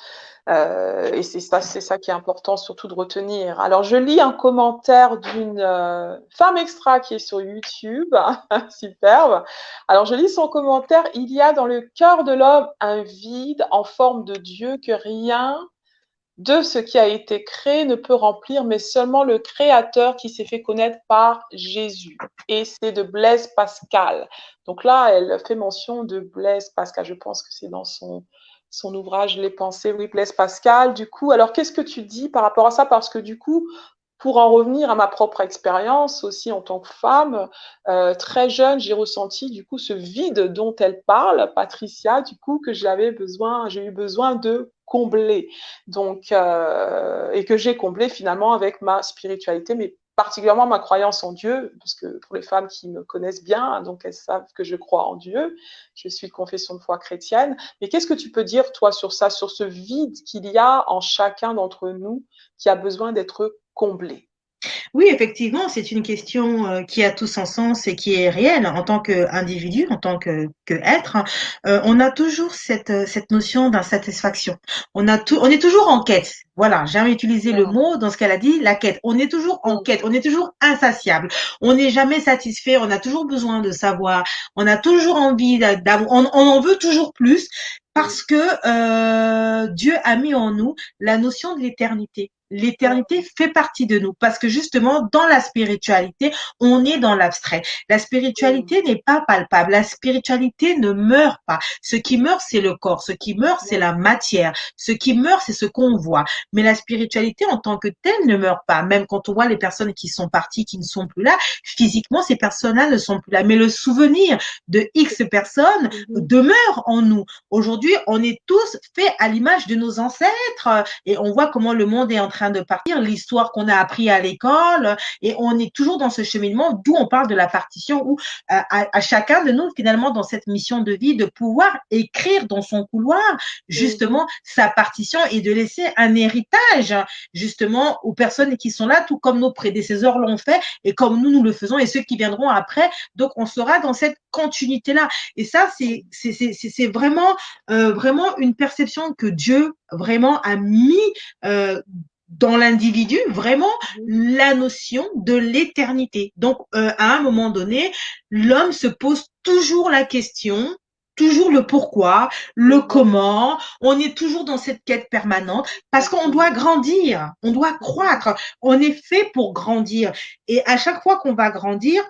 S1: Et c'est ça qui est important surtout de retenir. Alors je lis un commentaire d'une femme extra qui est sur YouTube, superbe. Alors je lis son commentaire. Il y a dans le cœur de l'homme un vide en forme de Dieu que rien de ce qui a été créé ne peut remplir, mais seulement le Créateur qui s'est fait connaître par Jésus. Et c'est de Blaise Pascal. Donc là, elle fait mention de Blaise Pascal. Je pense que c'est dans son ouvrage Les Pensées, oui, Blaise Pascal. Du coup, alors qu'est-ce que tu dis par rapport à ça? Parce que du coup, pour en revenir à ma propre expérience aussi en tant que femme, très jeune, j'ai ressenti du coup ce vide dont elle parle, Patricia, du coup que j'ai eu besoin de combler. Donc, et que j'ai comblé finalement avec ma spiritualité, mais particulièrement ma croyance en Dieu, parce que pour les femmes qui me connaissent bien, donc elles savent que je crois en Dieu, je suis de confession de foi chrétienne. Mais qu'est-ce que tu peux dire, toi, sur ça, sur ce vide qu'il y a en chacun d'entre nous qui a besoin d'être comblé?
S2: Oui, effectivement, c'est une question qui a tout son sens et qui est réelle en tant qu'individu, en tant que être. On a toujours cette notion d'insatisfaction. On est toujours en quête. Voilà, j'ai utilisé le mot dans ce qu'elle a dit, la quête. On est toujours en quête, on est toujours insatiable. On n'est jamais satisfait, on a toujours besoin de savoir, on a toujours envie d'avoir, on en veut toujours plus parce que Dieu a mis en nous la notion de l'éternité. L'éternité fait partie de nous parce que justement, dans la spiritualité, on est dans l'abstrait. La spiritualité n'est pas palpable. La spiritualité ne meurt pas. Ce qui meurt, c'est le corps. Ce qui meurt, c'est la matière. Ce qui meurt, c'est ce qu'on voit. Mais la spiritualité en tant que telle ne meurt pas. Même quand on voit les personnes qui sont parties, qui ne sont plus là, physiquement, ces personnes-là ne sont plus là. Mais le souvenir de X personnes demeure en nous. Aujourd'hui, on est tous faits à l'image de nos ancêtres et on voit comment le monde est en train train de partir, l'histoire qu'on a appris à l'école, et on est toujours dans ce cheminement d'où on parle de la partition, où à chacun de nous, finalement, dans cette mission de vie, de pouvoir écrire dans son couloir, justement, sa partition et de laisser un héritage, justement, aux personnes qui sont là, tout comme nos prédécesseurs l'ont fait et comme nous le faisons et ceux qui viendront après. Donc, on sera dans cette continuité-là. Et ça, c'est vraiment, vraiment une perception que Dieu vraiment a mis dans l'individu, vraiment la notion de l'éternité. Donc, à un moment donné, l'homme se pose toujours la question, toujours le pourquoi, le comment. On est toujours dans cette quête permanente parce qu'on doit grandir, on doit croître. On est fait pour grandir. Et à chaque fois qu'on va grandir,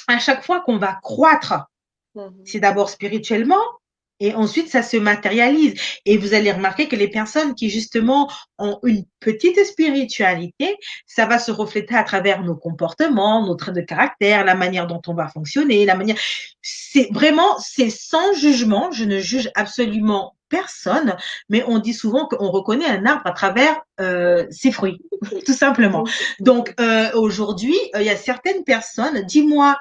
S2: à chaque fois qu'on va croître, c'est d'abord spirituellement, et ensuite, ça se matérialise. Et vous allez remarquer que les personnes qui, justement, ont une petite spiritualité, ça va se refléter à travers nos comportements, nos traits de caractère, la manière dont on va fonctionner, la manière. C'est vraiment, c'est sans jugement. Je ne juge absolument personne, mais on dit souvent qu'on reconnaît un arbre à travers ses fruits, tout simplement. Donc, aujourd'hui, il y a certaines personnes, dis-moi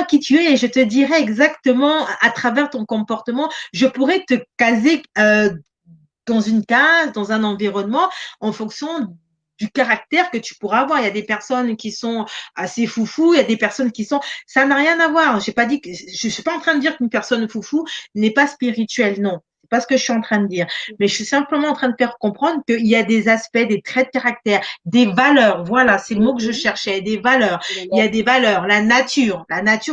S2: qui tu es et je te dirai exactement à travers ton comportement, je pourrais te caser dans une case, dans un environnement en fonction du caractère que tu pourras avoir. Il y a des personnes qui sont assez foufou, il y a des personnes qui sont, ça n'a rien à voir. J'ai pas dit que, je suis pas en train de dire qu'une personne foufou n'est pas spirituelle, non. C'est pas ce que je suis en train de dire. Mais je suis simplement en train de faire comprendre qu'il y a des aspects, des traits de caractère, des valeurs. Voilà, c'est le mot que je cherchais, des valeurs. Il y a des valeurs, la nature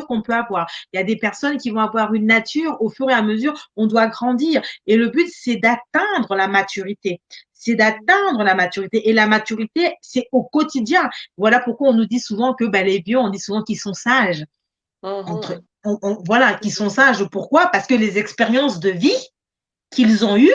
S2: qu'on peut avoir. Il y a des personnes qui vont avoir une nature au fur et à mesure, on doit grandir. Et le but, c'est d'atteindre la maturité. C'est d'atteindre la maturité. Et la maturité, c'est au quotidien. Voilà pourquoi on nous dit souvent que les vieux, on dit souvent qu'ils sont sages. Voilà, qu'ils sont sages. Pourquoi? Parce que les expériences de vie qu'ils ont eues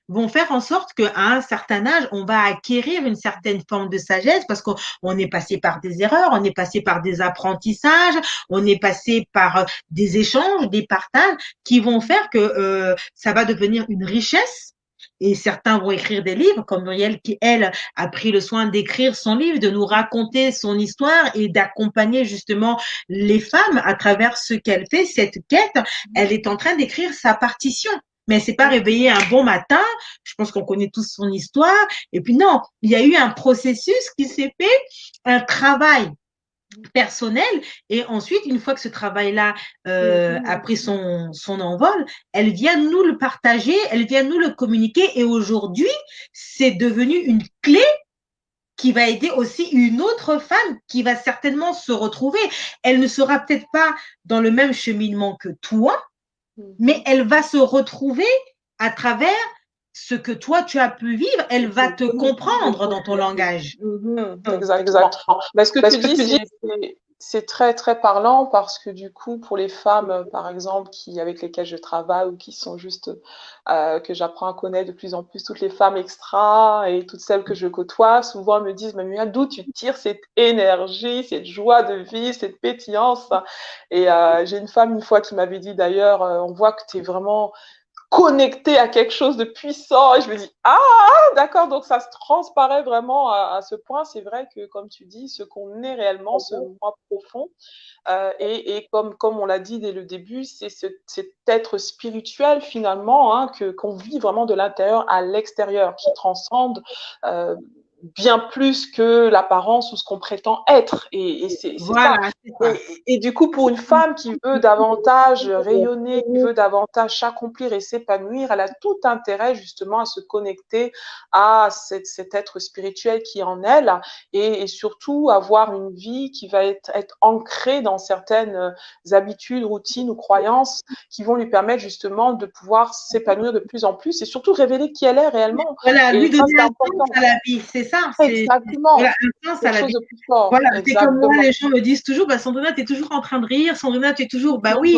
S2: vont faire en sorte qu'à un certain âge, on va acquérir une certaine forme de sagesse parce qu'on est passé par des erreurs, on est passé par des apprentissages, on est passé par des échanges, des partages qui vont faire que ça va devenir une richesse. Et certains vont écrire des livres, comme Muriel qui, elle, a pris le soin d'écrire son livre, de nous raconter son histoire et d'accompagner justement les femmes à travers ce qu'elle fait, cette quête. Elle est en train d'écrire sa partition. Mais elle s'est pas réveillée un bon matin. Je pense qu'on connaît tous son histoire. Et puis non, il y a eu un processus qui s'est fait, un travail personnel. Et ensuite, une fois que ce travail-là a pris son envol, elle vient nous le partager, elle vient nous le communiquer. Et aujourd'hui, c'est devenu une clé qui va aider aussi une autre femme qui va certainement se retrouver. Elle ne sera peut-être pas dans le même cheminement que toi, mais elle va se retrouver à travers ce que toi tu as pu vivre. Elle va te comprendre dans ton langage.
S1: Exactement. Ce que tu dis, c'est très très parlant parce que du coup pour les femmes par exemple avec lesquelles je travaille ou qui sont juste que j'apprends à connaître de plus en plus, toutes les femmes extra et toutes celles que je côtoie souvent me disent mais d'où tu tires cette énergie, cette joie de vie, cette pétillance. Et j'ai une femme une fois qui m'avait dit d'ailleurs on voit que tu es vraiment connecté à quelque chose de puissant et je me dis d'accord, donc ça se transparaît vraiment à ce point. C'est vrai que comme tu dis, ce qu'on est réellement, ce moi profond et comme on l'a dit dès le début, c'est cet être spirituel finalement qu'on vit vraiment de l'intérieur à l'extérieur, qui transcende bien plus que l'apparence ou ce qu'on prétend être. Et c'est ça. Et du coup, pour une femme qui veut davantage rayonner, qui veut davantage s'accomplir et s'épanouir, elle a tout intérêt justement à se connecter à cet être spirituel qui est en elle et surtout avoir une vie qui va être ancrée dans certaines habitudes, routines ou croyances qui vont lui permettre justement de pouvoir s'épanouir de plus en plus et surtout révéler qui elle est réellement.
S2: Voilà, lui donner un sens à la vie, c'est ça.
S1: Exactement.
S2: Voilà, l'instinct, ça
S1: Quelque
S2: la
S1: chose de plus fort.
S2: voilà, c'est comme moi,
S1: Exactement.
S2: les gens me disent toujours, bah, Sandrina, tu es toujours en train de rire, Sandrina, tu es toujours, bah oui,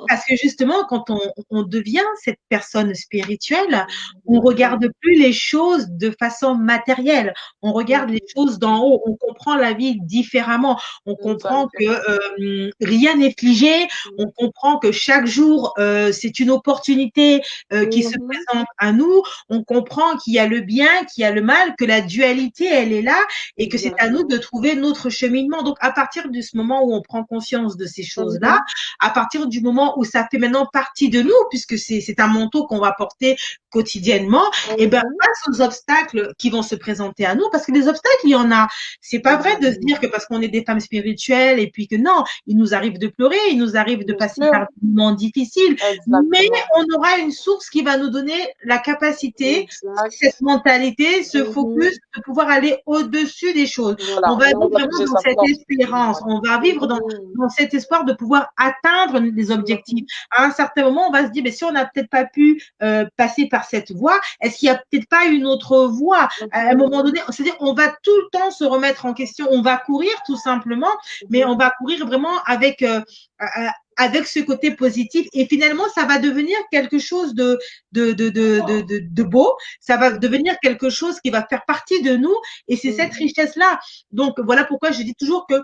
S2: parce que justement, quand on devient cette personne spirituelle, on regarde plus les choses de façon matérielle, on regarde les choses d'en haut, on comprend la vie différemment, on comprend que
S1: Exactement.
S2: rien n'est figé, on comprend que chaque jour, c'est une opportunité qui se
S1: Mhm.
S2: présente à nous, on comprend qu'il y a le bien, qu'il y a le mal, que la dualité, elle est là, et que c'est à nous de
S1: Exactement.
S2: trouver notre cheminement. Donc, à partir de ce moment où on prend conscience de ces choses-là,
S1: Mhm.
S2: à partir du moment où ça fait maintenant partie de nous, puisque c'est un manteau qu'on va porter quotidiennement, et ben
S1: Mhm.
S2: face aux obstacles qui vont se présenter à nous, parce que les obstacles, il y en a. C'est pas vrai de se dire
S1: Exactement.
S2: que parce qu'on est des femmes spirituelles et puis que non, il nous arrive de pleurer, il nous arrive de
S1: Bien
S2: passer par
S1: sûr.
S2: des moments difficiles, mais
S1: Exactement.
S2: on aura une source qui va nous donner la capacité, cette
S1: Exact.
S2: mentalité, ce focus
S1: Mhm.
S2: de pouvoir aller au-dessus des choses. On
S1: Voilà.
S2: va
S1: Là, on
S2: vivre
S1: va
S2: vraiment
S1: puiser
S2: dans
S1: sa
S2: cette
S1: force.
S2: espérance,
S1: Ouais.
S2: on va vivre
S1: Mhm.
S2: dans cet espoir de pouvoir atteindre les objectifs.
S1: Mhm.
S2: À un certain moment, on va se dire, mais si on n'a peut-être pas pu passer par cette voie, est-ce qu'il n'y a peut-être pas une autre voie? À un moment
S1: Mhm.
S2: donné, c'est-à-dire, on va tout le temps se remettre en question, on va courir tout simplement, mais on
S1: Mhm.
S2: va courir vraiment avec ce côté positif et finalement ça va devenir quelque chose de beau, ça va devenir quelque chose qui va faire partie de nous et c'est cette
S1: Mhm.
S2: richesse là. Donc voilà pourquoi je dis toujours que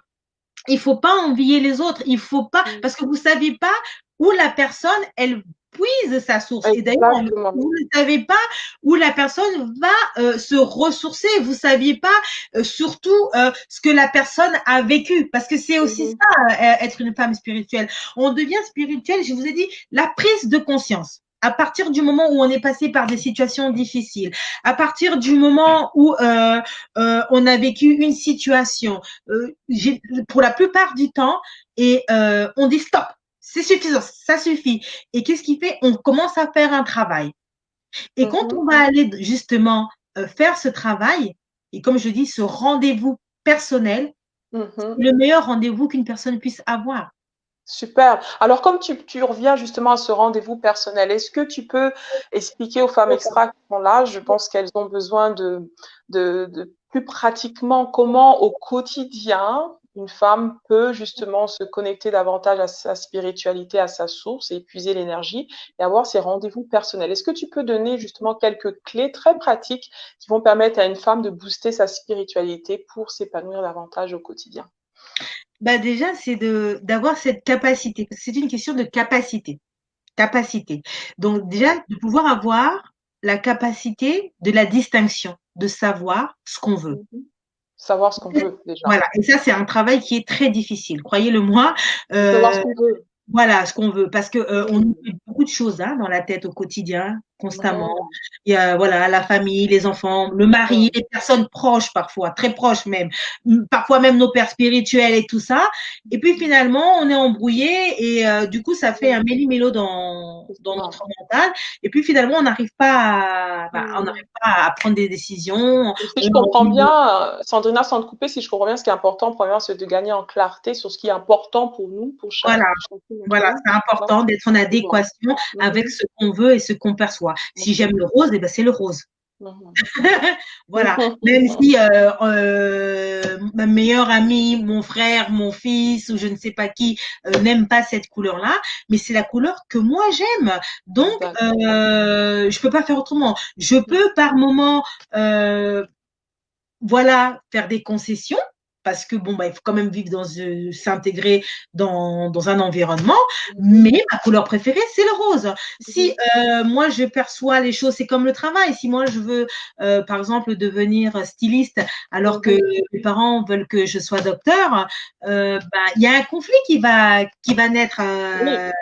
S2: il faut pas envier les autres, il faut pas
S1: Mhm.
S2: parce que vous savez pas où la personne elle puise sa source. Et d'ailleurs,
S1: Exactement.
S2: vous ne savez pas où la personne va se ressourcer. Vous saviez pas surtout ce que la personne a vécu, parce que c'est aussi
S1: Mhm.
S2: ça être une femme spirituelle. On devient spirituelle. Je vous ai dit la prise de conscience. À partir du moment où on est passé par des situations difficiles, à partir du moment où on a vécu une situation, pour la plupart du temps, et on dit stop, c'est suffisant, ça suffit. Et qu'est-ce qui fait? On commence à faire un travail. Et quand
S1: Mhm.
S2: on va aller justement faire ce travail, et comme je dis, ce rendez-vous personnel, c'est
S1: Mhm.
S2: le meilleur rendez-vous qu'une personne puisse avoir.
S1: Super. Alors, comme tu reviens justement à ce rendez-vous personnel, est-ce que tu peux expliquer aux femmes extra qui sont là, je pense qu'elles ont besoin de plus pratiquement comment au quotidien une femme peut justement se connecter davantage à sa spiritualité, à sa source et épuiser l'énergie et avoir ces rendez-vous personnels. Est-ce que tu peux donner justement quelques clés très pratiques qui vont permettre à une femme de booster sa spiritualité pour s'épanouir davantage au quotidien?
S2: Bah déjà, c'est d'avoir cette capacité. C'est une question de capacité. Capacité. Donc déjà, de pouvoir avoir la capacité de la distinction, de savoir ce qu'on veut.
S1: Mhm. Savoir ce qu'on veut déjà.
S2: Voilà, et ça, c'est un travail qui est très difficile, croyez-le moi.
S1: Savoir ce
S2: Euh,
S1: qu'on veut.
S2: voilà ce qu'on veut, parce que on nous
S1: Mmh.
S2: met beaucoup de choses dans la tête au quotidien, constamment.
S1: Mmh.
S2: Il y a voilà la famille, les enfants, le mari,
S1: Mmh.
S2: les personnes proches parfois, très proches même, parfois même nos pères spirituels et tout ça. Et puis finalement, on est embrouillé et du coup, ça fait un
S1: Mmh.
S2: méli-mélo
S1: C'est
S2: dans
S1: ça.
S2: notre mental. Et puis finalement, on
S1: Mmh.
S2: n'arrive pas à prendre des décisions.
S1: Donc si je
S2: On,
S1: comprends bien, Sandrina, sans te couper, si je comprends bien, ce qui est important, premièrement, c'est de gagner en clarté sur ce qui est important pour nous, pour
S2: voilà.
S1: chacune d'entre
S2: Voilà,
S1: nous.
S2: c'est
S1: C'est ça?
S2: important d'être en
S1: Je vois.
S2: adéquation avec
S1: Mmh.
S2: ce qu'on veut et ce qu'on perçoit. Si j'aime
S1: Mmh.
S2: le rose, eh ben c'est le rose.
S1: Mmh.
S2: Voilà. Même si ma meilleure amie, mon frère, mon fils ou je ne sais pas qui n'aime pas cette couleur-là, mais c'est la couleur que moi j'aime. Donc,
S1: D'accord.
S2: je peux pas faire autrement. Je peux par moment voilà, faire des concessions parce que bon, bah, il faut quand même vivre s'intégrer dans un environnement,
S1: Mmh.
S2: mais ma couleur préférée, c'est le rose. Si
S1: Mmh.
S2: moi je perçois les choses, c'est comme le travail. Si moi je veux, par exemple, devenir styliste, alors que
S1: Mmh.
S2: mes parents veulent que je sois docteur, bah, il y a un conflit qui va naître
S1: Oui,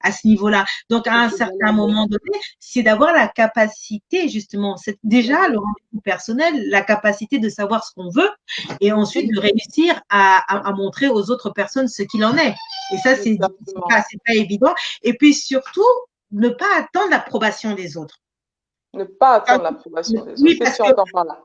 S2: à ce niveau-là. Donc, à
S1: que
S2: un
S1: tu viens
S2: certain
S1: d'emmener.
S2: moment donné, c'est d'avoir la capacité, justement, c'est déjà le
S1: Mmh.
S2: rendez-vous personnel, la capacité de savoir ce qu'on veut et ensuite
S1: Mmh.
S2: de réussir à montrer aux autres personnes ce qu'il en est. Et ça,
S1: Exactement.
S2: c'est pas évident. Et puis surtout, ne pas attendre l'approbation des autres.
S1: Ne pas attendre l'approbation des autres.
S2: Oui,
S1: Qu'est-ce que tu entends par là?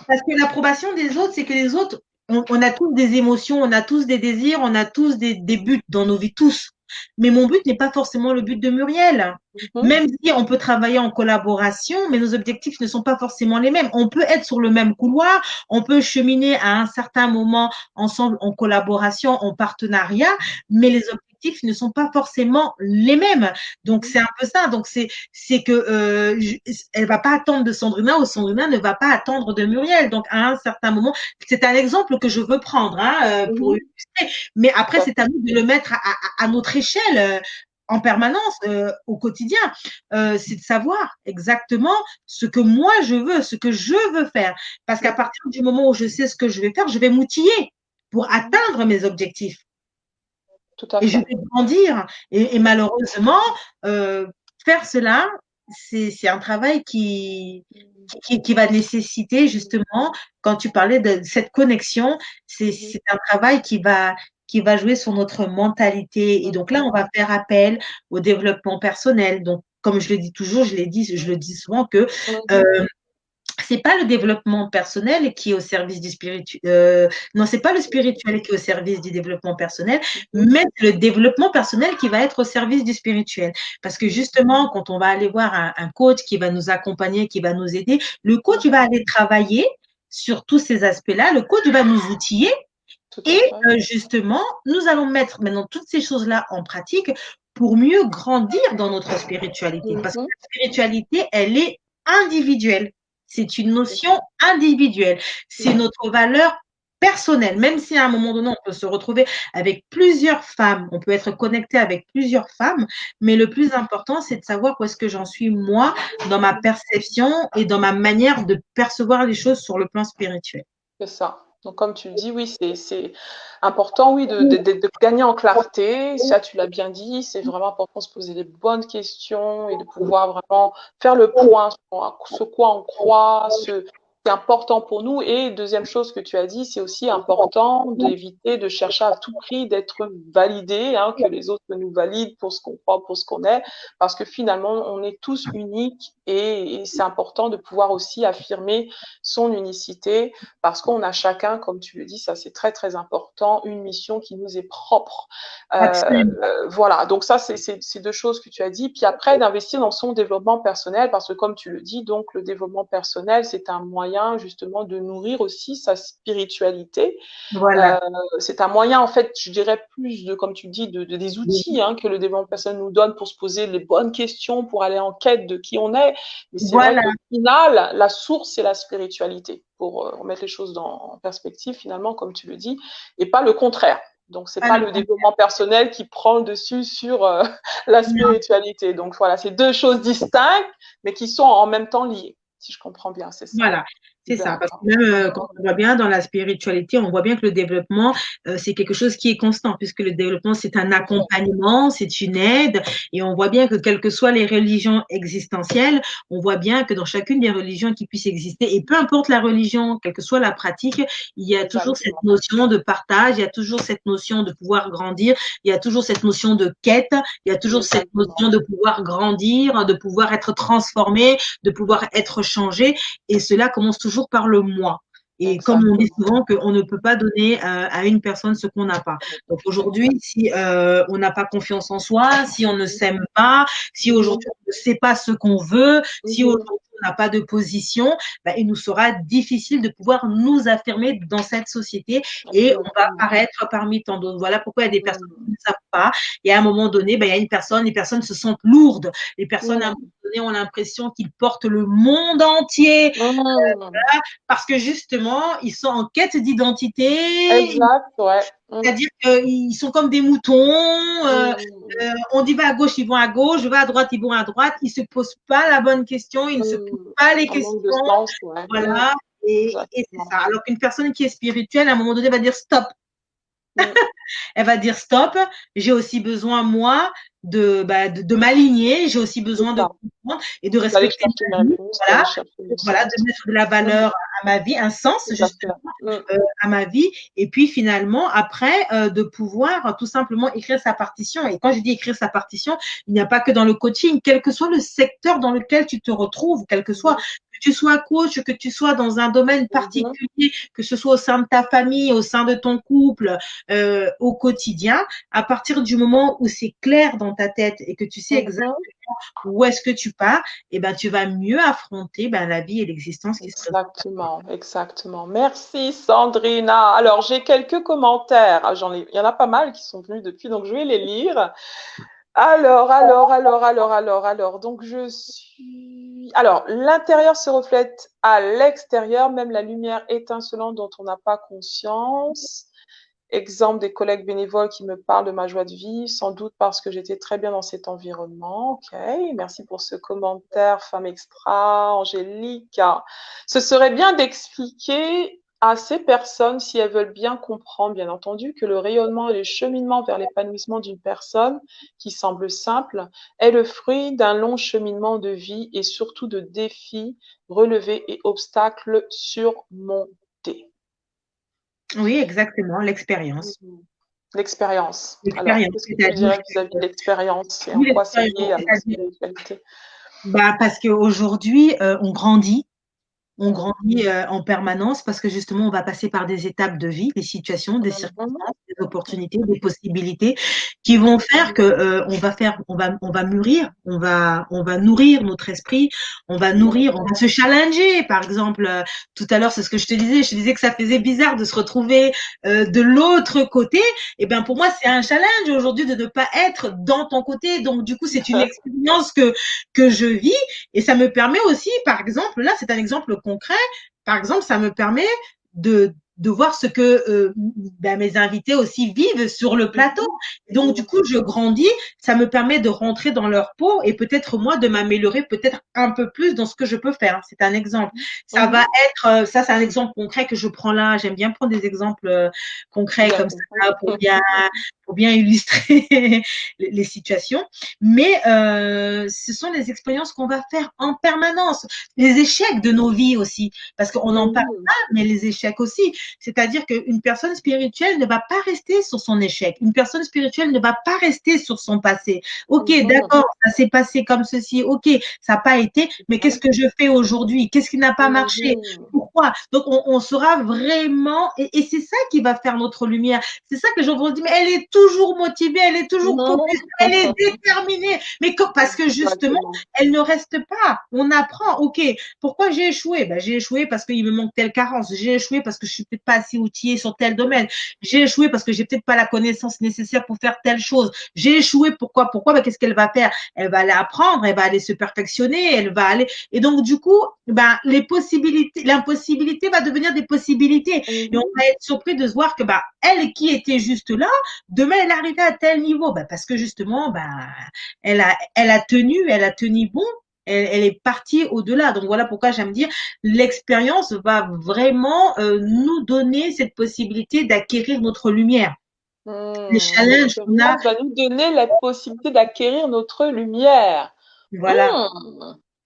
S2: parce que l'approbation des autres, c'est que les autres, on a tous des émotions, on a tous des désirs, on a tous des buts dans nos vies, tous. mais mon but n'est pas forcément le but de Muriel.
S1: Mhm.
S2: Même si on peut travailler en collaboration, mais nos objectifs ne sont pas forcément les mêmes. On peut être sur le même couloir, on peut cheminer à un certain moment ensemble en collaboration, en partenariat, mais les objectifs ne sont pas forcément les mêmes. Donc c'est un peu ça. Donc c'est que elle va pas attendre de Sandrina ou Sandrina ne va pas attendre de Muriel. Donc à un certain moment, c'est un exemple que je veux prendre pour
S1: Mhm.
S2: illustrer. Mais après
S1: Tout à
S2: c'est à nous de le mettre à notre échelle. En permanence, au quotidien, c'est de savoir exactement ce que moi je veux, ce que je veux faire. Parce qu'à partir du moment où je sais ce que je vais faire, je vais m'outiller pour atteindre mes objectifs.
S1: tout à
S2: Et je
S1: fait.
S2: vais grandir. Et malheureusement, faire cela, c'est un travail qui va nécessiter justement, quand tu parlais de cette connexion,
S1: Mhm.
S2: c'est un travail qui va jouer sur notre mentalité. Et donc là, on va faire appel au développement personnel. Donc, comme je le dis toujours, je le dis souvent que
S1: Mhm.
S2: euh, c'est pas le développement personnel qui est au service du spirituel. Non, c'est pas le spirituel qui est au service du développement personnel,
S1: Mhm.
S2: mais c'est le développement personnel qui va être au service du spirituel. Parce que justement, quand on va aller voir un coach qui va nous accompagner, qui va nous aider, le coach va aller travailler sur tous ces aspects-là. Le coach va nous outiller
S1: Tout à
S2: et
S1: fait.
S2: justement, nous allons mettre maintenant toutes ces choses-là en pratique pour mieux grandir dans notre spiritualité. Parce que
S1: Mhm.
S2: la spiritualité, elle est individuelle. C'est une notion individuelle. C'est notre valeur personnelle. Même si à un moment donné, on peut se retrouver avec plusieurs femmes, on peut être connecté avec plusieurs femmes, mais le plus important, c'est de savoir où est-ce que j'en suis moi dans ma perception et dans ma manière de percevoir les choses sur le plan spirituel.
S1: C'est ça. Donc, comme tu le dis, oui, c'est important, oui, de gagner en clarté. Ça, tu l'as bien dit, c'est vraiment important de se poser les bonnes questions et de pouvoir vraiment faire le point sur ce quoi on croit, ce qui est important pour nous. Et deuxième chose que tu as dit, c'est aussi important d'éviter de chercher à tout prix d'être validé, hein, que les autres nous valident pour ce qu'on croit, pour ce qu'on est, parce que finalement, on est tous uniques et c'est important de pouvoir aussi affirmer son unicité parce qu'on a chacun, comme tu le dis, ça c'est très très important, une mission qui nous est propre.
S2: Absolument.
S1: Voilà, donc ça c'est deux choses que tu as dit. Puis après, d'investir dans son développement personnel, parce que comme tu le dis, donc le développement personnel, c'est un moyen justement de nourrir aussi sa spiritualité.
S2: Voilà.
S1: Euh, c'est un moyen, en fait, je dirais plus de, comme tu dis, des outils hein, que le développement personnel nous donne pour se poser les bonnes questions, pour aller en quête de qui on est. Mais c'est vrai
S2: Voilà.
S1: qu'au final, la source, c'est la spiritualité, pour remettre les choses en perspective, finalement, comme tu le dis, et pas le contraire. Donc, c'est
S2: Pas
S1: pas
S2: le
S1: le développement personnel qui prend le dessus sur la
S2: contraire.
S1: spiritualité. Donc, voilà, c'est deux choses distinctes, mais qui sont en même temps liées, si je comprends bien, c'est ça.
S2: Voilà, c'est ça. Parce que
S1: D'accord.
S2: même quand on voit bien dans la spiritualité, on voit bien que le développement, c'est quelque chose qui est constant, puisque le développement, c'est un
S1: Tout à fait.
S2: accompagnement, c'est une aide. Et on voit bien que quelles que soient les religions existentielles, on voit bien que dans chacune des religions qui puissent exister, et peu importe la religion, quelle que soit la pratique, il y a toujours cette
S1: Exactement.
S2: notion de partage, il y a toujours cette notion de pouvoir grandir, il y a toujours cette notion de quête, il y a toujours cette
S1: Exactement.
S2: notion de pouvoir grandir, de pouvoir être transformé, de pouvoir être changé. Et cela commence toujours par le moi. Et comme on dit
S1: Exactement.
S2: souvent qu'on ne peut pas donner à une personne ce qu'on n'a pas. Donc aujourd'hui,
S1: Exact.
S2: si on n'a pas confiance en soi, si on ne s'aime pas, si
S1: Mhm.
S2: aujourd'hui on ne sait pas ce qu'on veut, si
S1: Mhm.
S2: aujourd'hui on n'a pas de position, ben, il nous sera difficile de pouvoir nous affirmer dans cette société et on va
S1: Exactement.
S2: apparaître parmi tant d'autres. Voilà pourquoi il y a des personnes qui
S1: Mhm.
S2: ne savent pas. Et à un moment donné, ben, il y a une personne, les personnes se sentent lourdes. Les personnes à un
S1: Mhm.
S2: moment donné ont l'impression qu'ils portent le monde entier
S1: Mhm.
S2: parce que justement, ils sont en quête d'identité,
S1: Exact, ouais. Mhm.
S2: c'est-à-dire qu'ils sont comme des moutons.
S1: Mhm.
S2: On dit va à gauche, ils vont à gauche, va à droite, ils vont à droite. Ils se posent pas la bonne question, ils ne se posent
S1: Mhm.
S2: pas les
S1: Un manque de
S2: questions.
S1: sens, ouais. Mhm.
S2: Voilà. Et c'est
S1: Exactement.
S2: ça. Alors qu'une personne qui est spirituelle, à un moment donné, va dire stop.
S1: Mhm.
S2: Elle va dire stop, j'ai aussi besoin, moi, de m'aligner, j'ai aussi
S1: C'est
S2: besoin de
S1: ça.
S2: comprendre et de
S1: D'aller
S2: respecter
S1: chercher une
S2: ma vie.
S1: réponse, d'aller
S2: Voilà,
S1: chercher le
S2: voilà, de
S1: sens.
S2: mettre de la
S1: Mhm.
S2: valeur à ma vie, un sens,
S1: Tout à fait.
S2: justement,
S1: Mhm.
S2: à ma vie. Et puis finalement, après, de pouvoir tout simplement écrire sa partition. Et quand je dis écrire sa partition, il n'y a pas que dans le coaching, quel que soit le secteur dans lequel tu te retrouves, quel que soit,
S1: Mhm.
S2: tu sois coach, que tu sois dans un domaine particulier, que ce soit au sein de ta famille, au sein de ton couple, au quotidien, à partir du moment où c'est clair dans ta tête et que tu sais exactement où est-ce que tu pars, et ben tu vas mieux affronter la vie et l'existence qui se présente.
S1: Exactement, exactement. Merci Sandrina. Alors, j'ai quelques commentaires. Ah, il y en a pas mal qui sont venus depuis, donc je vais les lire. Alors. Donc, Alors, l'intérieur se reflète à l'extérieur, même la lumière étincelante dont on n'a pas conscience. Exemple des collègues bénévoles qui me parlent de ma joie de vivre, sans doute parce que j'étais très bien dans cet environnement. Ok, merci pour ce commentaire, femme extra, Angélique. Ce serait bien d'expliquer à ces personnes, si elles veulent bien comprendre, bien entendu, que le rayonnement et le cheminement vers l'épanouissement d'une personne, qui semble simple, est le fruit d'un long cheminement de vie et surtout de défis relevés et obstacles surmontés.
S2: Oui, exactement, l'expérience.
S1: L'expérience. Alors, qu'est-ce que tu dirais vis-à-vis de l'expérience et en quoi c'est lié à la spiritualité?
S2: Parce qu'aujourd'hui, on grandit. On grandit en permanence parce que justement, on va passer par des étapes de vie, des situations, des circonstances, des opportunités, des possibilités qui vont faire que on va mûrir, on va nourrir notre esprit, on va se challenger. Par exemple, tout à l'heure, c'est ce que je te disais. Je te disais que ça faisait bizarre de se retrouver de l'autre côté. Et ben pour moi, c'est un challenge aujourd'hui de ne pas être dans ton côté. Donc du coup, c'est une expérience que je vis. Et ça me permet aussi, par exemple, là, c'est un exemple concret. Par exemple, ça me permet de voir ce que mes invités aussi vivent sur le plateau. Donc, du coup, je grandis. Ça me permet de rentrer dans leur peau et peut-être moi de m'améliorer peut-être un peu plus dans ce que je peux faire. C'est un exemple. Ça va être, ça, c'est un exemple concret que je prends là. J'aime bien prendre des exemples concrets comme ça pour bien illustrer les situations. Mais ce sont des expériences qu'on va faire en permanence. Les échecs de nos vies aussi, parce qu'on n'en parle pas, mais les échecs aussi. C'est-à-dire qu'une personne spirituelle ne va pas rester sur son échec. Une personne spirituelle ne va pas rester sur son passé. Ok, d'accord, ça s'est passé comme ceci. Ok, ça n'a pas été, mais qu'est-ce que je fais aujourd'hui? Qu'est-ce qui n'a pas marché? Pourquoi? Donc, on sera vraiment, et c'est ça qui va faire notre lumière. C'est ça que j'entends dire, mais elle est toujours motivée, elle est toujours focus, elle est déterminée. Mais parce que justement, elle ne reste pas. On apprend, ok, pourquoi j'ai échoué? J'ai échoué parce qu'il me manque telle carence. J'ai échoué parce que je suis peut-être pas assez outillée sur tel domaine. J'ai échoué parce que j'ai peut-être pas la connaissance nécessaire pour faire telle chose. J'ai échoué, pourquoi? Qu'est-ce qu'elle va faire? Elle va aller apprendre, elle va aller se perfectionner, elle va aller. Et donc, du coup, les possibilités, l'impossibilité va devenir des possibilités. Et on va être surpris de se voir que, elle qui était juste là, demain, elle est arrivée à tel niveau. Parce que justement, elle a tenu bon. Elle est partie au-delà. Donc voilà pourquoi j'aime dire l'expérience va vraiment nous donner cette possibilité d'acquérir notre lumière.
S1: Les challenges qu'on a va nous donner la possibilité d'acquérir notre lumière.
S2: Voilà.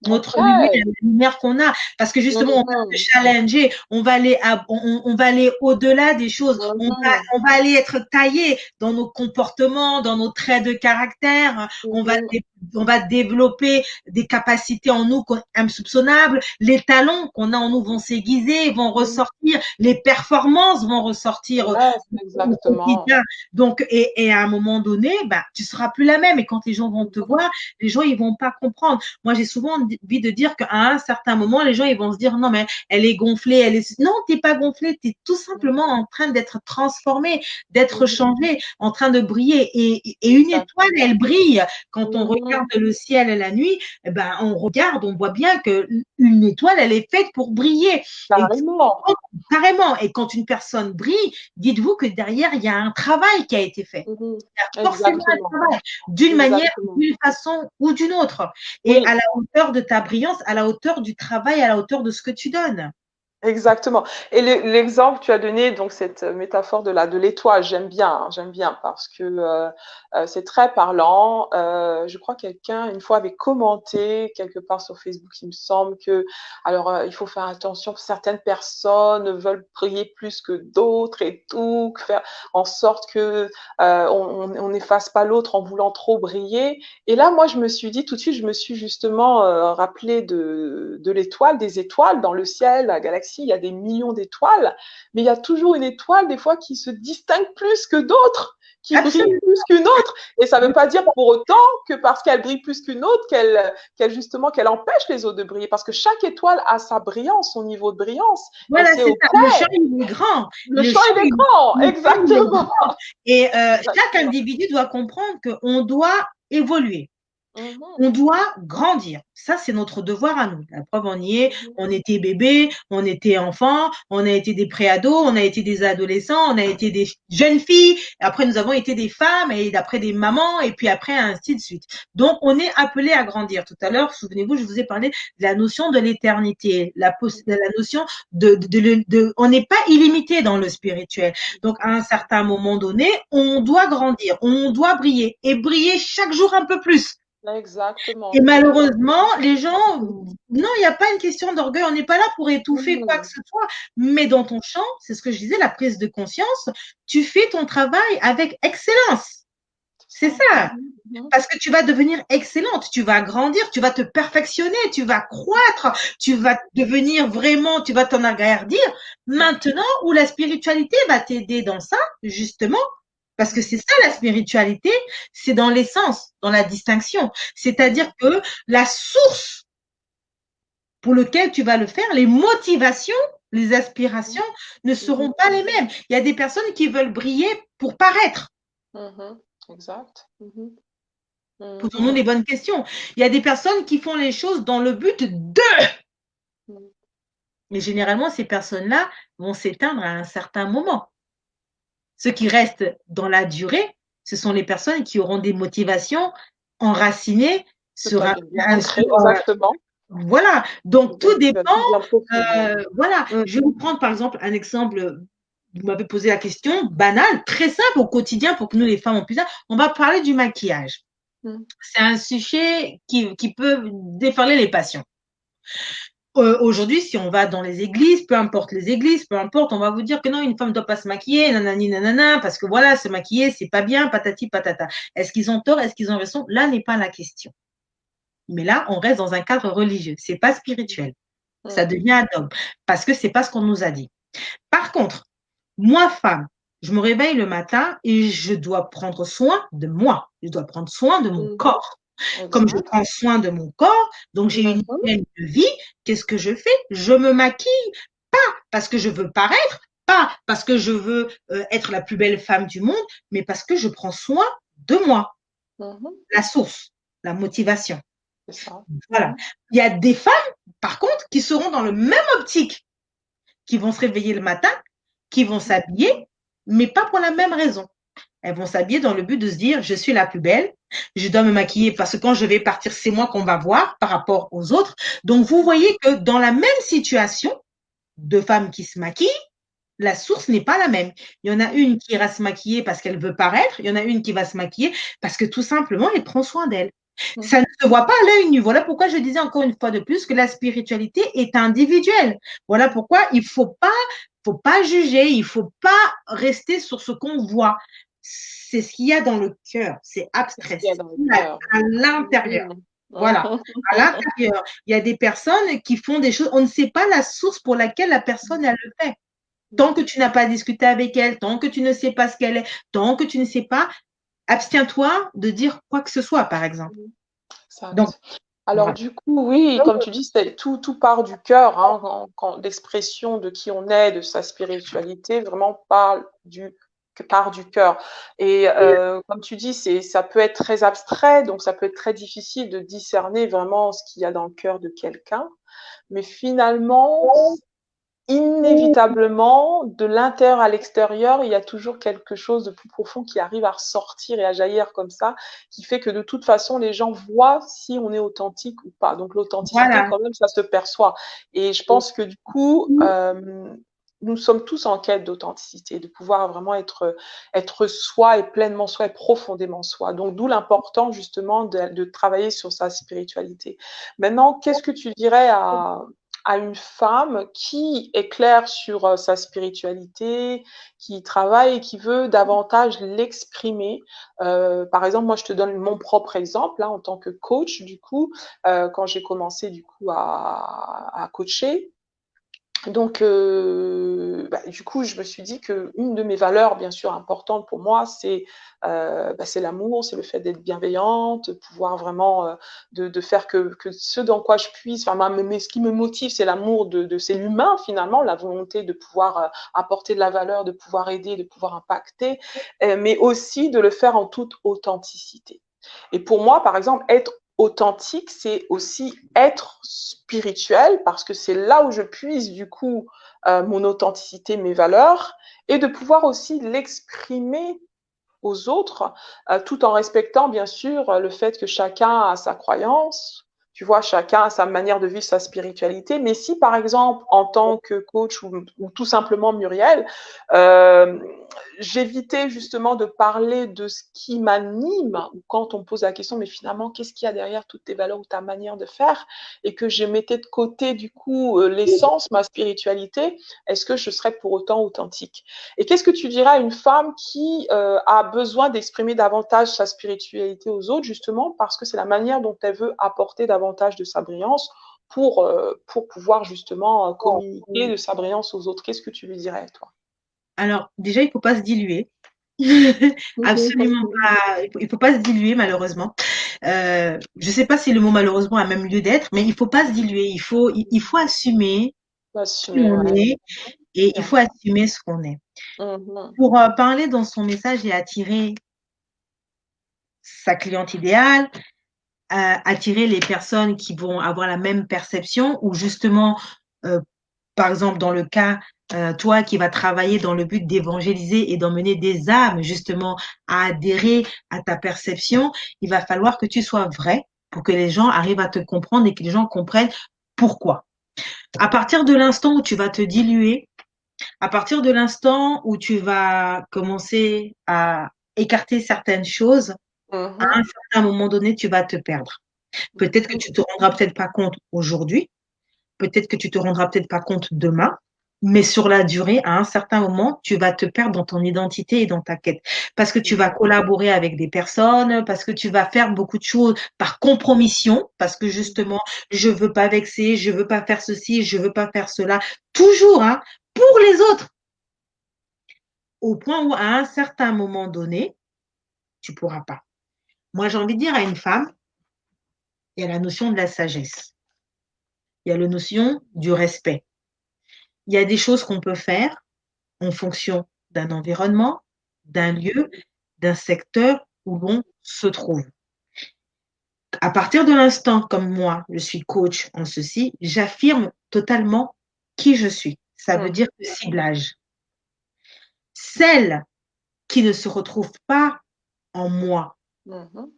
S2: Notre lumière, la lumière qu'on a, parce que justement, on va se challenger, on va aller au-delà des choses, on va aller être taillé dans nos comportements, dans nos traits de caractère, on va développer des capacités en nous insoupçonnables, les talents qu'on a en nous vont s'aiguiser, vont ressortir, les performances vont ressortir au quotidien. Donc, et à un moment donné, tu seras plus la même, et quand les gens vont te voir, les gens, ils vont pas comprendre. Moi, j'ai souvent envie de dire qu'à un certain moment, les gens, ils vont se dire, non, mais elle est gonflée, non, t'es pas gonflée, t'es tout simplement en train d'être transformée, d'être changée, en train de briller. Et une étoile, elle brille. Quand on regarde le ciel la nuit, on regarde, on voit bien que une étoile, elle est faite pour briller.
S1: Carrément.
S2: Carrément. Et quand une personne brille, dites-vous que derrière, il y a un travail qui a été fait. Il y a forcément un travail, d'une manière, d'une façon ou d'une autre. Et à la hauteur de ta brillance, à la hauteur du travail, à la hauteur de ce que tu donnes.
S1: Exactement. Et l'exemple que tu as donné, donc cette métaphore de l'étoile, j'aime bien parce que c'est très parlant. Je crois que quelqu'un une fois avait commenté quelque part sur Facebook, il me semble que alors il faut faire attention, certaines personnes veulent briller plus que d'autres et tout, faire en sorte que on n'efface pas l'autre en voulant trop briller. Et là, moi, je me suis dit tout de suite, je me suis justement rappelé de l'étoile, des étoiles dans le ciel, la galaxie, il y a des millions d'étoiles, mais il y a toujours une étoile des fois qui se distingue plus que d'autres, qui brille
S2: Absolument.
S1: plus qu'une autre. Et ça ne veut pas dire pour autant que parce qu'elle brille plus qu'une autre, qu'elle empêche les autres de briller, parce que chaque étoile a sa brillance, son niveau de brillance, et
S2: Voilà,
S1: c'est
S2: c'est
S1: OK.
S2: ça. Le champ, il est grand.
S1: Le
S2: Le
S1: champ,
S2: champ,
S1: il est grand,
S2: le champ, il est
S1: exactement.
S2: grand. Et chaque
S1: Exactement.
S2: individu doit comprendre qu'on doit évoluer.
S1: Mhm.
S2: On doit grandir. Ça, c'est notre devoir à nous. La preuve, on y est. On était bébé, on était enfant, on a été des préados, on a été des adolescents, on a été des jeunes filles. Après, nous avons été des femmes et après des mamans et puis après, ainsi de suite. Donc, on est appelé à grandir. Tout à l'heure, souvenez-vous, je vous ai parlé de la notion de l'éternité, la notion on n'est pas illimité dans le spirituel. Donc, à un certain moment donné, on doit grandir, on doit briller et briller chaque jour un peu plus. Et
S1: Exactement.
S2: malheureusement, les gens, non, il n'y a pas une question d'orgueil, on n'est pas là pour étouffer quoi que ce soit, mais dans ton champ, c'est ce que je disais, la prise de conscience, tu fais ton travail avec excellence. C'est ça. Parce que tu vas devenir excellente, tu vas grandir, tu vas te perfectionner, tu vas croître, tu vas devenir vraiment, tu vas t'en agrandir. Maintenant, où la spiritualité va t'aider dans ça, justement, parce que c'est ça la spiritualité, c'est dans l'essence, dans la distinction. C'est-à-dire que la source pour laquelle tu vas le faire, les motivations, les aspirations ne seront pas les mêmes. Il y a des personnes qui veulent briller pour paraître.
S1: Exact.
S2: Posons-nous les bonnes questions. Il y a des personnes qui font les choses dans le but de. Mais généralement, ces personnes-là vont s'éteindre à un certain moment. Ceux qui restent dans la durée, ce sont les personnes qui auront des motivations enracinées sur un.
S1: Exactement.
S2: Voilà. Donc, tout dépend. Voilà.
S1: Mm.
S2: Je vais vous prendre par exemple un exemple. Vous m'avez posé la question banale, très simple au quotidien pour que nous, les femmes, on puisse. On va parler du maquillage. C'est un sujet qui peut déferler les passions. Aujourd'hui, si on va dans les églises, peu importe les églises, peu importe, on va vous dire que non, une femme ne doit pas se maquiller, nanani, nanana, parce que voilà, se maquiller, c'est pas bien, patati, patata. Est-ce qu'ils ont tort? Est-ce qu'ils ont raison? Là n'est pas la question. Mais là, on reste dans un cadre religieux. C'est pas spirituel. Ça devient un dogme. Parce que c'est pas ce qu'on nous a dit. Par contre, moi, femme, je me réveille le matin et je dois prendre soin de moi. Je dois prendre soin de mon corps. Comme je prends soin de mon corps, donc j'ai une hygiène de vie, qu'est-ce que je fais? Je me maquille, pas parce que je veux paraître, pas parce que je veux être la plus belle femme du monde, mais parce que je prends soin de moi. La source, la motivation.
S1: C'est ça.
S2: Voilà. Il y a des femmes, par contre, qui seront dans le même optique, qui vont se réveiller le matin, qui vont s'habiller, mais pas pour la même raison. Elles vont s'habiller dans le but de se dire, je suis la plus belle, je dois me maquiller parce que quand je vais partir, c'est moi qu'on va voir par rapport aux autres. Donc, vous voyez que dans la même situation de femmes qui se maquillent, la source n'est pas la même. Il y en a une qui ira se maquiller parce qu'elle veut paraître, il y en a une qui va se maquiller parce que tout simplement, elle prend soin d'elle. Ça ne se voit pas à l'œil nu. Voilà pourquoi je disais encore une fois de plus que la spiritualité est individuelle. Voilà pourquoi il faut pas juger, il faut pas rester sur ce qu'on voit. C'est ce qu'il y a dans le cœur, c'est abstrait, c'est à l'intérieur. Voilà, à l'intérieur. Il y a des personnes qui font des choses, on ne sait pas la source pour laquelle la personne elle le fait. Tant que tu n'as pas discuté avec elle, tant que tu ne sais pas ce qu'elle est, tant que tu ne sais pas, abstiens-toi de dire quoi que ce soit, par exemple.
S1: Donc, alors, du coup, oui, comme tu dis, tout part du cœur. Hein, quand l'expression de qui on est, de sa spiritualité, vraiment part du cœur. Et comme tu dis, ça peut être très abstrait, donc ça peut être très difficile de discerner vraiment ce qu'il y a dans le cœur de quelqu'un. Mais finalement, inévitablement, de l'intérieur à l'extérieur, il y a toujours quelque chose de plus profond qui arrive à ressortir et à jaillir comme ça, qui fait que de toute façon, les gens voient si on est authentique ou pas. Donc l'authenticité,
S2: Voilà.
S1: quand même, ça se perçoit. Et je pense que du coup, nous sommes tous en quête d'authenticité, de pouvoir vraiment être soi et pleinement soi et profondément soi. Donc d'où l'important justement de travailler sur sa spiritualité. Maintenant, qu'est-ce que tu dirais à une femme qui est claire sur sa spiritualité, qui travaille et qui veut davantage l'exprimer. Par exemple, moi, je te donne mon propre exemple hein, en tant que coach. Du coup, quand j'ai commencé du coup à coacher, donc, du coup, je me suis dit que une de mes valeurs, bien sûr, importantes pour moi, c'est l'amour, c'est le fait d'être bienveillante, de pouvoir vraiment de faire que ce dans quoi je puisse, enfin, mais ce qui me motive, c'est l'amour c'est l'humain finalement, la volonté de pouvoir apporter de la valeur, de pouvoir aider, de pouvoir impacter, mais aussi de le faire en toute authenticité. Et pour moi, par exemple, être authentique, c'est aussi être spirituel parce que c'est là où je puise du coup mon authenticité, mes valeurs et de pouvoir aussi l'exprimer aux autres tout en respectant bien sûr le fait que chacun a sa croyance. Tu vois, chacun a sa manière de vivre sa spiritualité. Mais si, par exemple, en tant que coach ou tout simplement Muriel, euh, j'évitais justement de parler de ce qui m'anime, ou quand on me pose la question, mais finalement, qu'est-ce qu'il y a derrière toutes tes valeurs ou ta manière de faire, et que je mettais de côté, du coup, l'essence, ma spiritualité, est-ce que je serais pour autant authentique? Et qu'est-ce que tu dirais à une femme qui a besoin d'exprimer davantage sa spiritualité aux autres, justement, parce que c'est la manière dont elle veut apporter davantage de sa brillance pour pouvoir justement communiquer de sa brillance aux autres? Qu'est-ce que tu lui dirais, toi?
S2: Alors, déjà, il ne faut pas se diluer. Absolument pas. Il faut pas se diluer, malheureusement. Je ne sais pas si le mot malheureusement a même lieu d'être, mais il ne faut pas se diluer. Il faut assumer qui
S1: Assumer,
S2: on
S1: ouais.
S2: est et il
S1: Ouais.
S2: faut assumer ce qu'on est.
S1: Mhm.
S2: Pour parler dans son message et attirer sa cliente idéale, attirer les personnes qui vont avoir la même perception ou justement, euh, par exemple, dans le cas, toi qui vas travailler dans le but d'évangéliser et d'emmener des âmes justement à adhérer à ta perception, il va falloir que tu sois vrai pour que les gens arrivent à te comprendre et que les gens comprennent pourquoi. À partir de l'instant où tu vas te diluer, à partir de l'instant où tu vas commencer à écarter certaines choses, à un
S1: Mhm.
S2: certain moment donné, tu vas te perdre. Peut-être que tu te rendras peut-être pas compte aujourd'hui, peut-être que tu te rendras peut-être pas compte demain, mais sur la durée, à un certain moment, tu vas te perdre dans ton identité et dans ta quête. Parce que tu vas collaborer avec des personnes, parce que tu vas faire beaucoup de choses par compromission, parce que justement, je veux pas vexer, je veux pas faire ceci, je veux pas faire cela. Toujours, hein, pour les autres. Au point où, à un certain moment donné, tu pourras pas. Moi, j'ai envie de dire à une femme, il y a la notion de la sagesse. Il y a la notion du respect. Il y a des choses qu'on peut faire en fonction d'un environnement, d'un lieu, d'un secteur où l'on se trouve. À partir de l'instant, comme moi, je suis coach en ceci, j'affirme totalement qui je suis. Ça veut
S1: Mhm.
S2: dire le ciblage. Celle qui ne se retrouve pas en moi,
S1: Mhm.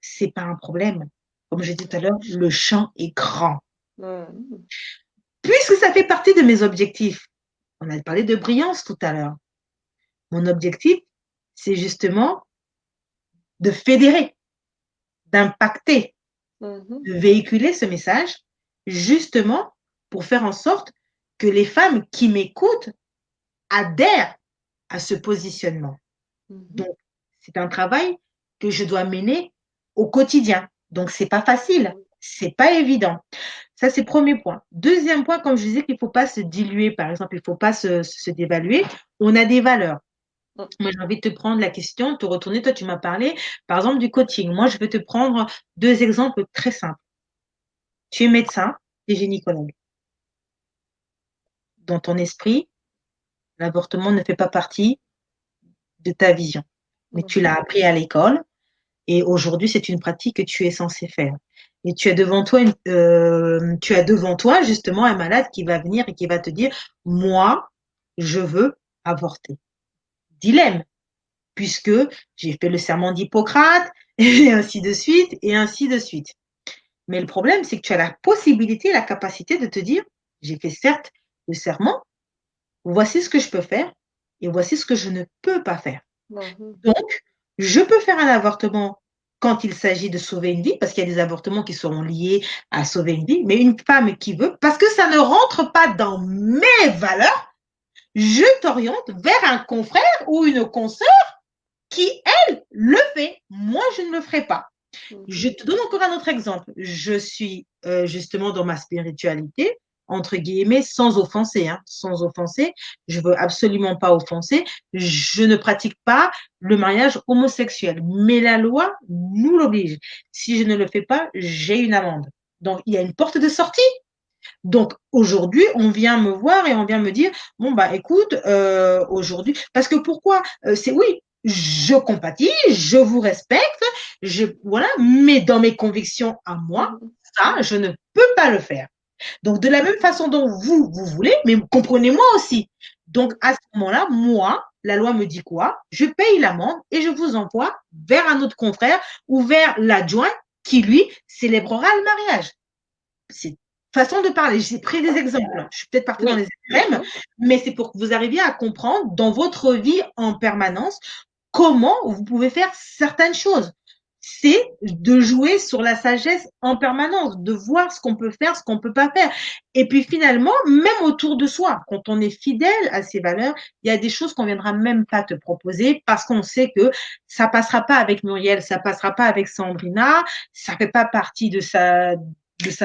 S2: c'est pas un problème. Comme j'ai dit tout à l'heure, le champ est grand.
S1: Mhm.
S2: Puisque ça fait partie de mes objectifs. On a parlé de brillance tout à l'heure. Mon objectif, c'est justement de fédérer, d'impacter,
S1: Mhm.
S2: de véhiculer ce message justement pour faire en sorte que les femmes qui m'écoutent adhèrent à ce positionnement.
S1: Mhm.
S2: Donc, c'est un travail que je dois mener au quotidien. Donc, c'est pas facile, c'est pas évident. Ça, c'est le premier point. Deuxième point, comme je disais qu'il ne faut pas se diluer, par exemple, il ne faut pas se dévaluer. On a des valeurs.
S1: Mhm.
S2: Moi, j'ai envie de te prendre la question, te retourner. Toi, tu m'as parlé, par exemple, du coaching. Moi, je vais te prendre deux exemples très simples. Tu es médecin et gynécologue. Dans ton esprit, l'avortement ne fait pas partie de ta vision. Mais tu l'as
S1: Mhm.
S2: appris à l'école et aujourd'hui, c'est une pratique que tu es censé faire. Et tu as devant toi tu as devant toi justement un malade qui va venir et qui va te dire, moi, je veux avorter. Dilemme, puisque j'ai fait le serment d'Hippocrate, et ainsi de suite, et ainsi de suite. Mais le problème, c'est que tu as la possibilité, la capacité de te dire, j'ai fait certes le serment, voici ce que je peux faire, et voici ce que je ne peux pas faire.
S1: Mhm.
S2: Donc, je peux faire un avortement quand il s'agit de sauver une vie, parce qu'il y a des avortements qui seront liés à sauver une vie, mais une femme qui veut, parce que ça ne rentre pas dans mes valeurs, je t'oriente vers un confrère ou une consoeur qui, elle, le fait. Moi, je ne le ferai pas. Je
S1: Mhm.
S2: te donne encore un autre exemple. Je suis justement dans ma spiritualité, entre guillemets, sans offenser, hein, sans offenser. Je veux absolument pas offenser. Je ne pratique pas le mariage homosexuel, mais la loi nous l'oblige. Si je ne le fais pas, j'ai une amende. Donc, il y a une porte de sortie. Donc aujourd'hui, on vient me voir et on vient me dire, bon bah écoute, aujourd'hui, parce que pourquoi? C'est oui, je compatis, je vous respecte, voilà, mais dans mes convictions à moi,
S1: Mhm.
S2: ça, je ne peux pas le faire. Donc de la même façon dont vous voulez, mais comprenez-moi aussi. Donc à ce moment-là, moi, la loi me dit quoi? Je paye l'amende et je vous envoie vers un autre confrère ou vers l'adjoint qui, lui, célébrera le mariage. C'est façon de parler. J'ai pris des exemples. Je suis peut-être partie dans
S1: Oui.
S2: les extrêmes,
S1: Mhm.
S2: mais c'est pour que vous arriviez à comprendre dans votre vie en permanence comment vous pouvez faire certaines choses. C'est de jouer sur la sagesse en permanence, de voir ce qu'on peut faire, ce qu'on peut pas faire. Et puis finalement, même autour de soi, quand on est fidèle à ses valeurs, il y a des choses qu'on viendra même pas te proposer parce qu'on sait que ça passera pas avec Muriel, ça passera pas avec Sandrina, ça fait pas partie de sa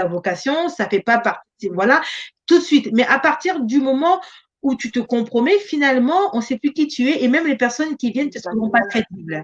S2: vocation, ça fait pas partie, voilà, tout de suite. Mais à partir du moment où tu te compromets, finalement, on sait plus qui tu es et même les personnes qui viennent te trouveront pas
S1: Exactement.
S2: crédible.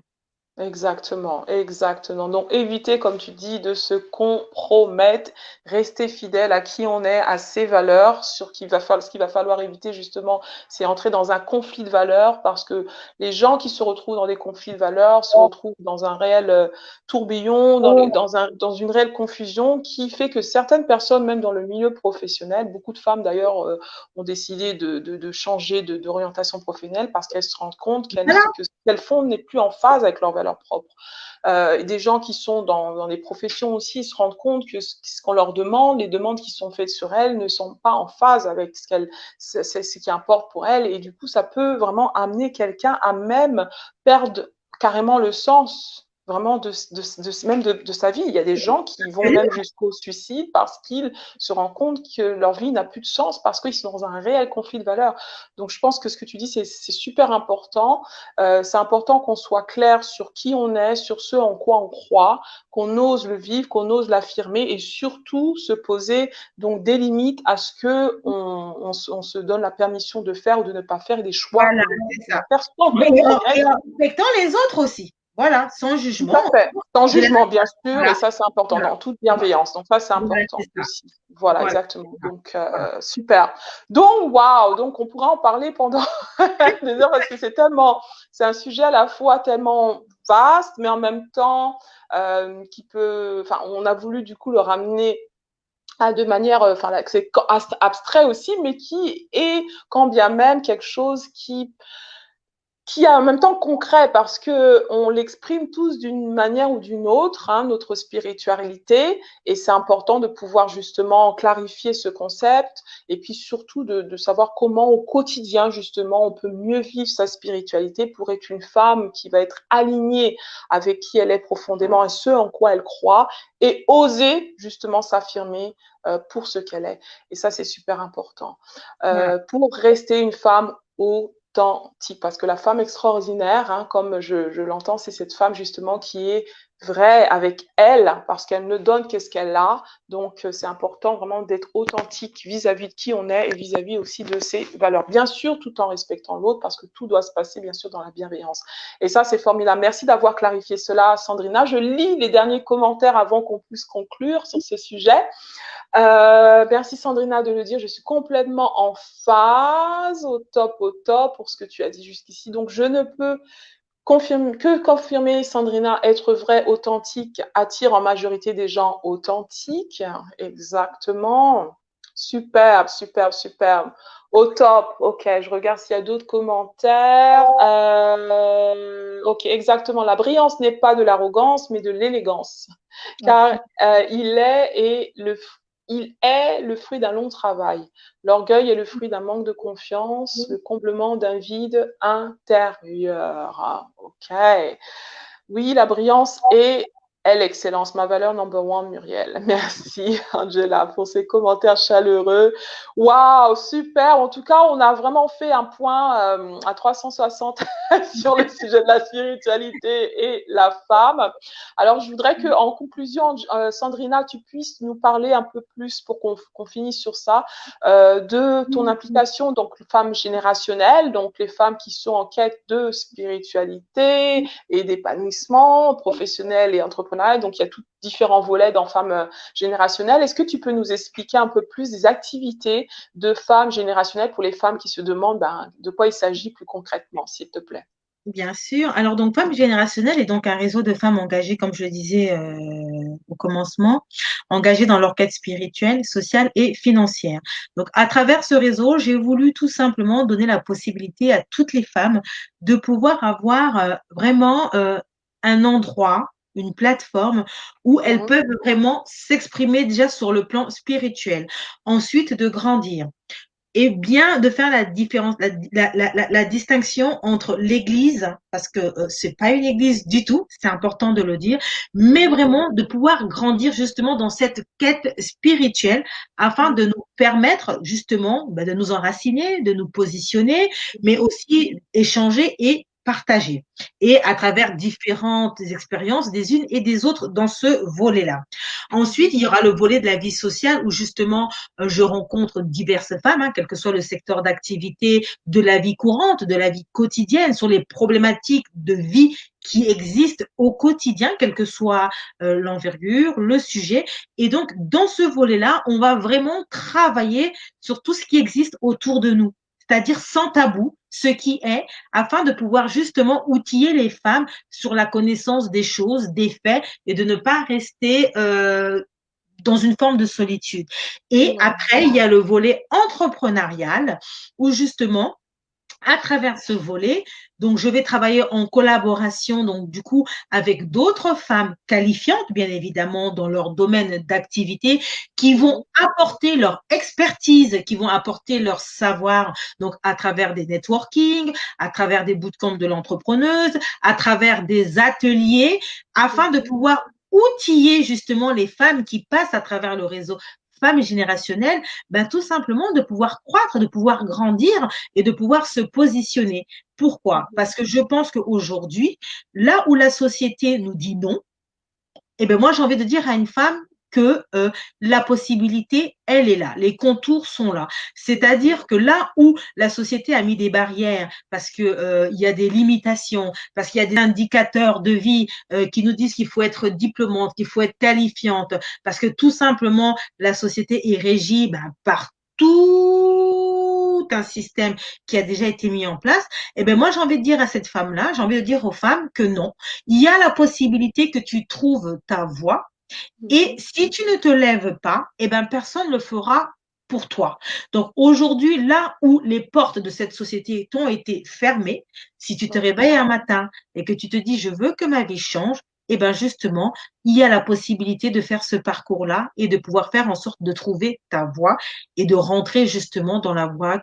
S1: Exactement, exactement. Donc, éviter, comme tu dis, de se compromettre, rester fidèle à qui on est, à ses valeurs. Ce qu'il va falloir éviter, justement, c'est entrer dans un conflit de valeurs parce que les gens qui se retrouvent dans des conflits de valeurs se retrouvent dans un réel tourbillon, dans une réelle confusion qui fait que certaines personnes, même dans le milieu professionnel, beaucoup de femmes d'ailleurs, ont décidé de changer d'orientation professionnelle parce qu'elles se rendent compte
S2: Voilà,
S1: que ce qu'elles font n'est plus en phase avec leurs valeurs propres. Des gens qui sont dans des professions aussi se rendent compte que ce qu'on leur demande, les demandes qui sont faites sur elles ne sont pas en phase avec ce qui importe pour elles. Et du coup, ça peut vraiment amener quelqu'un à même perdre carrément le sens vraiment même de sa vie. Il y a des gens qui vont même jusqu'au suicide parce qu'ils se rendent compte que leur vie n'a plus de sens parce qu'ils sont dans un réel conflit de valeurs. Donc je pense que ce que tu dis, c'est super important. C'est important qu'on soit clair sur qui on est, sur ce en quoi on croit, qu'on ose le vivre, qu'on ose l'affirmer et surtout se poser donc des limites à ce que on se donne la permission de faire ou de ne pas faire et des choix
S2: voilà, c'est
S1: qu'on
S2: ça.
S1: va faire sans compromettre.
S2: Et en respectant les autres aussi. Voilà, sans
S1: Tout
S2: jugement.
S1: à fait. Sans
S2: De la,
S1: jugement, bien sûr,
S2: voilà,
S1: et ça, c'est important,
S2: voilà,
S1: dans toute bienveillance. Donc, ça, c'est
S2: voilà, c'est
S1: important
S2: ça.
S1: aussi. Voilà,
S2: Voilà,
S1: exactement.
S2: c'est ça.
S1: Donc,
S2: Voilà.
S1: super. Donc, waouh, donc on pourra en parler pendant des heures parce que c'est un sujet à la fois tellement vaste, mais en même temps, enfin, on a voulu du coup le ramener de manière, enfin, c'est abstrait aussi, mais qui est quand bien même quelque chose qui est en même temps concret parce que on l'exprime tous d'une manière ou d'une autre, hein, notre spiritualité, et c'est important de pouvoir justement clarifier ce concept et puis surtout de savoir comment au quotidien justement on peut mieux vivre sa spiritualité pour être une femme qui va être alignée avec qui elle est profondément et ce en quoi elle croit et oser justement s'affirmer pour ce qu'elle est. Et ça, c'est super important.
S2: Voilà.
S1: Pour rester une femme authentique. Parce que la femme extraordinaire, hein, comme je l'entends, c'est cette femme justement qui est vraie avec elle, parce qu'elle ne donne qu'est-ce qu'elle a. Donc, c'est important vraiment d'être authentique vis-à-vis de qui on est et vis-à-vis aussi de ses valeurs. Bien sûr, tout en respectant l'autre, parce que tout doit se passer, bien sûr, dans la bienveillance. Et ça, c'est formidable. Merci d'avoir clarifié cela, Sandrina. Je lis les derniers commentaires avant qu'on puisse conclure sur ce sujet. Merci Sandrina de le dire, je suis complètement en phase, au top pour ce que tu as dit jusqu'ici. Donc, je ne peux confirmer, Sandrina, être vrai, authentique, attire en majorité des gens authentiques. Exactement. Superbe, superbe, superbe. Au top. Ok, je regarde s'il y a d'autres commentaires. Ok, exactement. La brillance n'est pas de l'arrogance, mais de l'élégance. Car il est le fruit d'un long travail. L'orgueil est le fruit d'un manque de confiance, le comblement d'un vide intérieur. Ah, ok. Oui, la brillance est l'excellence. Ma valeur number one, Muriel. Merci, Angela, pour ces commentaires chaleureux. Waouh, super. En tout cas, on a vraiment fait un point à 360 sur le sujet de la spiritualité et la femme. Alors, je voudrais que, en conclusion, Sandrina, tu puisses nous parler un peu plus pour qu'on finisse sur ça, de ton implication, donc femme générationnelle, donc les femmes qui sont en quête de spiritualité et d'épanouissement professionnel et entrepreneurial. Donc, il y a tous différents volets dans femmes générationnelles. Est-ce que tu peux nous expliquer un peu plus des activités de femmes générationnelles pour les femmes qui se demandent de quoi il s'agit plus concrètement, s'il te plaît?
S2: Bien sûr. Alors, donc, Femmes Générationnelles est donc un réseau de femmes engagées, comme je le disais au commencement, engagées dans leur quête spirituelle, sociale et financière. Donc, à travers ce réseau, j'ai voulu tout simplement donner la possibilité à toutes les femmes de pouvoir avoir vraiment un endroit, une plateforme où elles peuvent vraiment s'exprimer déjà sur le plan spirituel. Ensuite, de grandir et bien de faire la différence, la distinction entre l'église, parce que c'est pas une église du tout, c'est important de le dire, mais vraiment de pouvoir grandir justement dans cette quête spirituelle afin de nous permettre justement de nous enraciner, de nous positionner, mais aussi échanger et partager. Et à travers différentes expériences des unes et des autres dans ce volet-là. Ensuite, il y aura le volet de la vie sociale où justement je rencontre diverses femmes, quel que soit le secteur d'activité, de la vie courante, de la vie quotidienne, sur les problématiques de vie qui existent au quotidien, quelle que soit l'envergure, le sujet. Et donc, dans ce volet-là, on va vraiment travailler sur tout ce qui existe autour de nous, c'est-à-dire sans tabou, ce qui est, afin de pouvoir justement outiller les femmes sur la connaissance des choses, des faits, et de ne pas rester dans une forme de solitude. Et après, il y a le volet entrepreneurial où justement, à travers ce volet, donc je vais travailler en collaboration, donc du coup, avec d'autres femmes qualifiantes, bien évidemment, dans leur domaine d'activité, qui vont apporter leur expertise, qui vont apporter leur savoir, donc à travers des networking, à travers des bootcamps de l'entrepreneuse, à travers des ateliers, afin de pouvoir outiller justement les femmes qui passent à travers le réseau Femmes Générationnelles, tout simplement de pouvoir croître, de pouvoir grandir et de pouvoir se positionner. Pourquoi? Parce que je pense qu'aujourd'hui, là où la société nous dit non, moi j'ai envie de dire à une femme que la possibilité, elle est là, les contours sont là. C'est-à-dire que là où la société a mis des barrières, parce que il y a des limitations, parce qu'il y a des indicateurs de vie qui nous disent qu'il faut être diplômante, qu'il faut être qualifiante, parce que tout simplement la société est régie par tout un système qui a déjà été mis en place. Moi j'ai envie de dire à cette femme-là, j'ai envie de dire aux femmes que non, il y a la possibilité que tu trouves ta voie. Et si tu ne te lèves pas, personne ne le fera pour toi. Donc aujourd'hui, là où les portes de cette société t'ont été fermées, si tu te réveilles un matin et que tu te dis je veux que ma vie change, justement, il y a la possibilité de faire ce parcours-là et de pouvoir faire en sorte de trouver ta voie et de rentrer justement dans la voie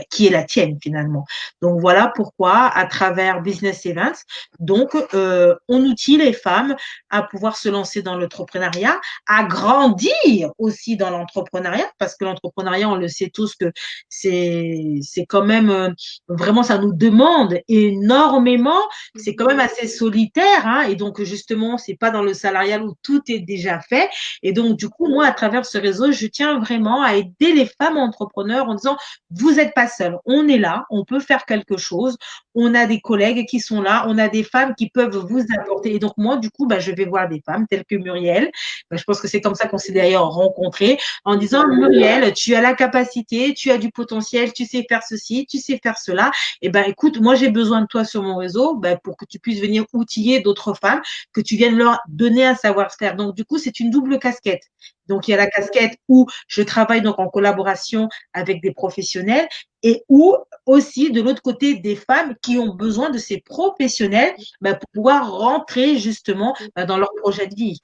S2: qui est la tienne finalement. Donc voilà pourquoi, à travers Business Events, donc on outille les femmes à pouvoir se lancer dans l'entrepreneuriat, à grandir aussi dans l'entrepreneuriat, parce que l'entrepreneuriat, on le sait tous que c'est quand même vraiment, ça nous demande énormément, c'est quand même assez solitaire, et donc justement, c'est pas dans le salarial où tout est déjà fait. Et donc, du coup, moi, à travers ce réseau, je tiens vraiment à aider les femmes entrepreneurs en disant, vous n'êtes pas seules, on est là, on peut faire quelque chose, on a des collègues qui sont là, on a des femmes qui peuvent vous apporter. Et donc, moi, du coup, je vais voir des femmes telles que Muriel. Je pense que c'est comme ça qu'on s'est d'ailleurs rencontrés en disant, Muriel, tu as la capacité, tu as du potentiel, tu sais faire ceci, tu sais faire cela. Eh ben, écoute, moi, j'ai besoin de toi sur mon réseau pour que tu puisses venir outiller d'autres femmes, que tu viennes leur donner un savoir-faire. Donc, du coup, c'est une double casquette. Donc, il y a la casquette où je travaille donc en collaboration avec des professionnels et où aussi, de l'autre côté, des femmes qui ont besoin de ces professionnels pour pouvoir rentrer justement dans leur projet de vie.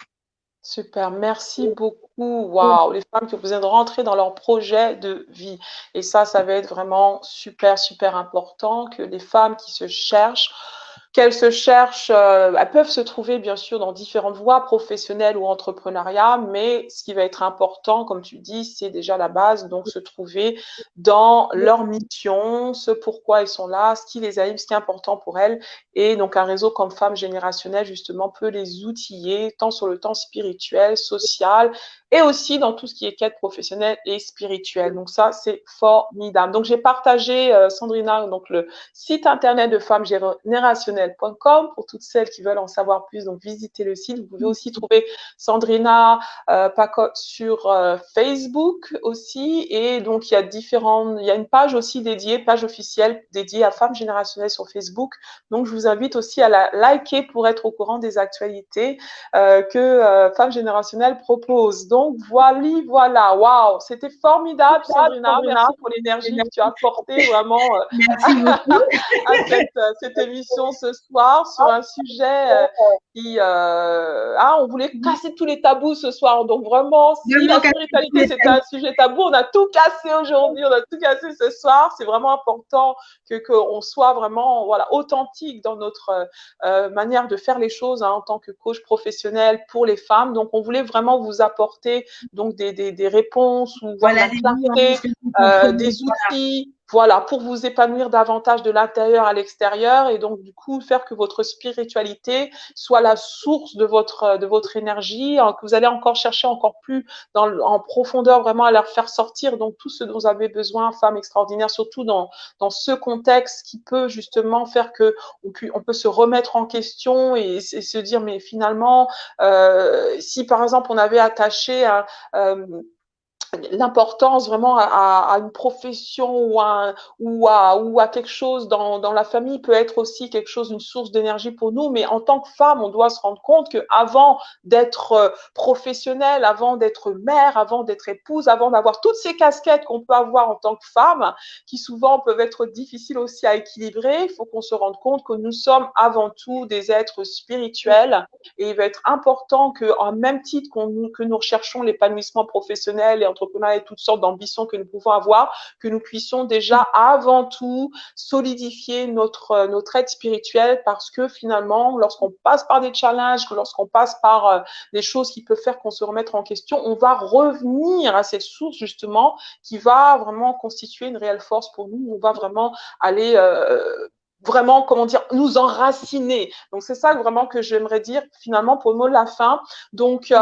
S1: Super, merci beaucoup. Waouh, les femmes qui ont besoin de rentrer dans leur projet de vie. Et ça va être vraiment super, super important que les femmes qui se cherchent, qu'elles se cherchent, elles peuvent se trouver bien sûr dans différentes voies professionnelles ou entrepreneuriat, mais ce qui va être important, comme tu dis, c'est déjà la base, donc se trouver dans leur mission, ce pourquoi elles sont là, ce qui les anime, ce qui est important pour elles. Et donc un réseau comme Femmes Générationnelles, justement, peut les outiller tant sur le temps spirituel, social, et aussi dans tout ce qui est quête professionnelle et spirituelle. Donc ça, c'est formidable. Donc j'ai partagé, Sandrina, donc le site internet de femmesgénérationnelles.com pour toutes celles qui veulent en savoir plus. Donc visitez le site. Vous pouvez aussi trouver Sandrina Pacotte sur Facebook aussi. Et donc il y a une page aussi dédiée, page officielle dédiée à Femmes Générationnelles sur Facebook. Donc je vous invite aussi à la liker pour être au courant des actualités que Femmes Générationnelles propose. Donc voilà, waouh, c'était formidable, Sandrina. Merci pour l'énergie que tu as apportée vraiment
S2: Merci beaucoup.
S1: à cette émission ce soir sur un sujet qui, on voulait casser tous les tabous ce soir. Donc vraiment, si la spiritualité c'était un sujet tabou, on a tout cassé aujourd'hui, on a tout cassé ce soir. C'est vraiment important qu'on soit vraiment authentique dans notre manière de faire les choses en tant que coach professionnel pour les femmes. Donc on voulait vraiment vous apporter donc des réponses ou
S2: voilà,
S1: des outils. Voilà, pour vous épanouir davantage de l'intérieur à l'extérieur et donc du coup faire que votre spiritualité soit la source de votre énergie, que vous allez encore chercher encore plus en profondeur vraiment à leur faire sortir donc tout ce dont vous avez besoin, femmes extraordinaires, surtout dans ce contexte qui peut justement faire que on peut se remettre en question et se dire mais finalement si par exemple on avait attaché l'importance vraiment à une profession ou à quelque chose dans la famille peut être aussi quelque chose, une source d'énergie pour nous. Mais en tant que femme, on doit se rendre compte qu'avant d'être professionnelle, avant d'être mère, avant d'être épouse, avant d'avoir toutes ces casquettes qu'on peut avoir en tant que femme, qui souvent peuvent être difficiles aussi à équilibrer, il faut qu'on se rende compte que nous sommes avant tout des êtres spirituels et il va être important qu'en même titre que nous recherchons l'épanouissement professionnel et et toutes sortes d'ambitions que nous pouvons avoir, que nous puissions déjà avant tout solidifier notre aide spirituelle parce que finalement, lorsqu'on passe par des challenges, lorsqu'on passe par des choses qui peuvent faire qu'on se remette en question, on va revenir à cette source justement qui va vraiment constituer une réelle force pour nous. On va vraiment aller vraiment, comment dire, nous enraciner. Donc, c'est ça vraiment que j'aimerais dire finalement pour le mot de la fin. Donc,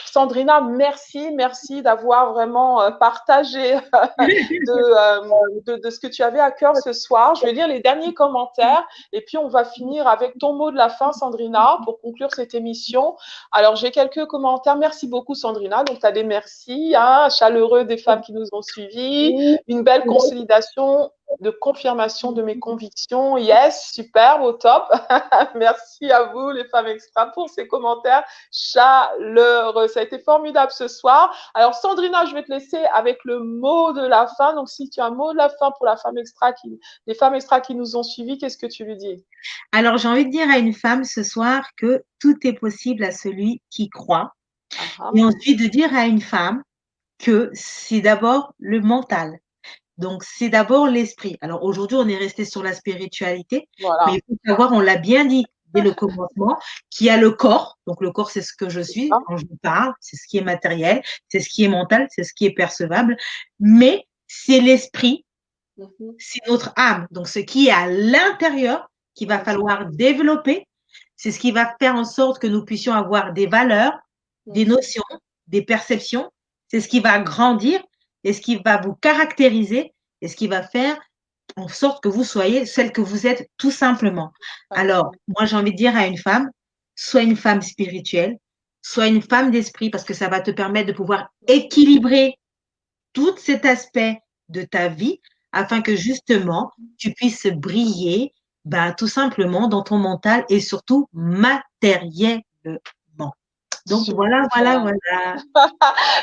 S1: Sandrina, merci d'avoir vraiment partagé de ce que tu avais à cœur ce soir. Je vais lire les derniers commentaires et puis on va finir avec ton mot de la fin, Sandrina, pour conclure cette émission. Alors, j'ai quelques commentaires. Merci beaucoup, Sandrina. Donc, tu as des merci chaleureux des femmes qui nous ont suivis. Une belle consolidation de confirmation de mes convictions. Yes, superbe, au top. Merci à vous, les femmes extra, pour ces commentaires chaleureux. Ça a été formidable ce soir. Alors, Sandrina, je vais te laisser avec le mot de la fin. Donc, si tu as un mot de la fin pour la femme extra les femmes extra qui nous ont suivis, qu'est-ce que tu lui dis?
S2: Alors, j'ai envie de dire à une femme ce soir que tout est possible à celui qui croit. Et ensuite de dire à une femme que c'est d'abord le mental. Donc, c'est d'abord l'esprit. Alors, aujourd'hui, on est resté sur la spiritualité, mais il faut savoir, on l'a bien dit dès le commencement, qu'il y a le corps. Donc, le corps, c'est ce que je suis quand je parle, c'est ce qui est matériel, c'est ce qui est mental, c'est ce qui est percevable, mais c'est l'esprit, c'est notre âme. Donc, ce qui est à l'intérieur qu'il va falloir développer, C'est ce qui va faire en sorte que nous puissions avoir des valeurs, des notions, des perceptions. C'est ce qui va grandir et ce qui va vous caractériser et ce qui va faire en sorte que vous soyez celle que vous êtes tout simplement. Alors, moi, j'ai envie de dire à une femme, sois une femme spirituelle, sois une femme d'esprit parce que ça va te permettre de pouvoir équilibrer tout cet aspect de ta vie afin que justement tu puisses briller tout simplement dans ton mental et surtout matériellement. Donc voilà, voilà, voilà.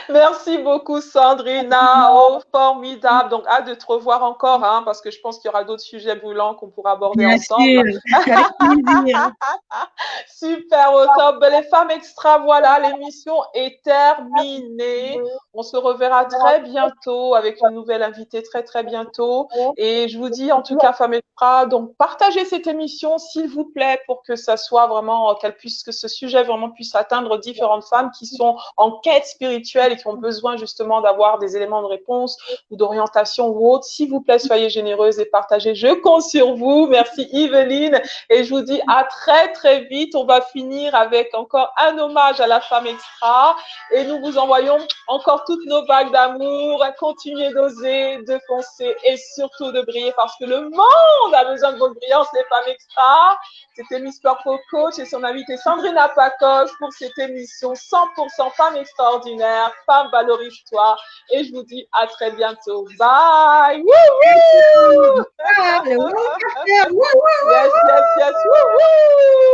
S1: Merci beaucoup, Sandrina. Oh, formidable. Donc, hâte de te revoir encore, hein, parce que je pense qu'il y aura d'autres sujets brûlants qu'on pourra aborder
S2: Bien
S1: ensemble.
S2: sûr, avec plaisir.
S1: Super, au top. Les femmes extra, voilà, l'émission est terminée. On se reverra très bientôt avec une nouvelle invitée très, très bientôt. Et je vous dis, en tout cas, femmes extra, donc partagez cette émission, s'il vous plaît, pour que ça soit vraiment, que ce sujet vraiment puisse atteindre différentes femmes qui sont en quête spirituelle et qui ont besoin justement d'avoir des éléments de réponse ou d'orientation ou autre. S'il vous plaît, soyez généreuse et partagez. Je compte sur vous. Merci, Yveline. Et je vous dis à très, très vite. On va finir avec encore un hommage à la femme extra. Et nous vous envoyons encore toutes nos vagues d'amour. Continuez d'oser, de foncer et surtout de briller parce que le monde a besoin de votre brillance, les femmes extra. C'était Miss Purple Coach et son invitée Sandrina Pacos pour cette émission 100% femmes extraordinaires. Femme, valorise-toi. Et je vous dis à très bientôt. Bye! Woo-hoo! Yes, yes, yes. Woo-hoo!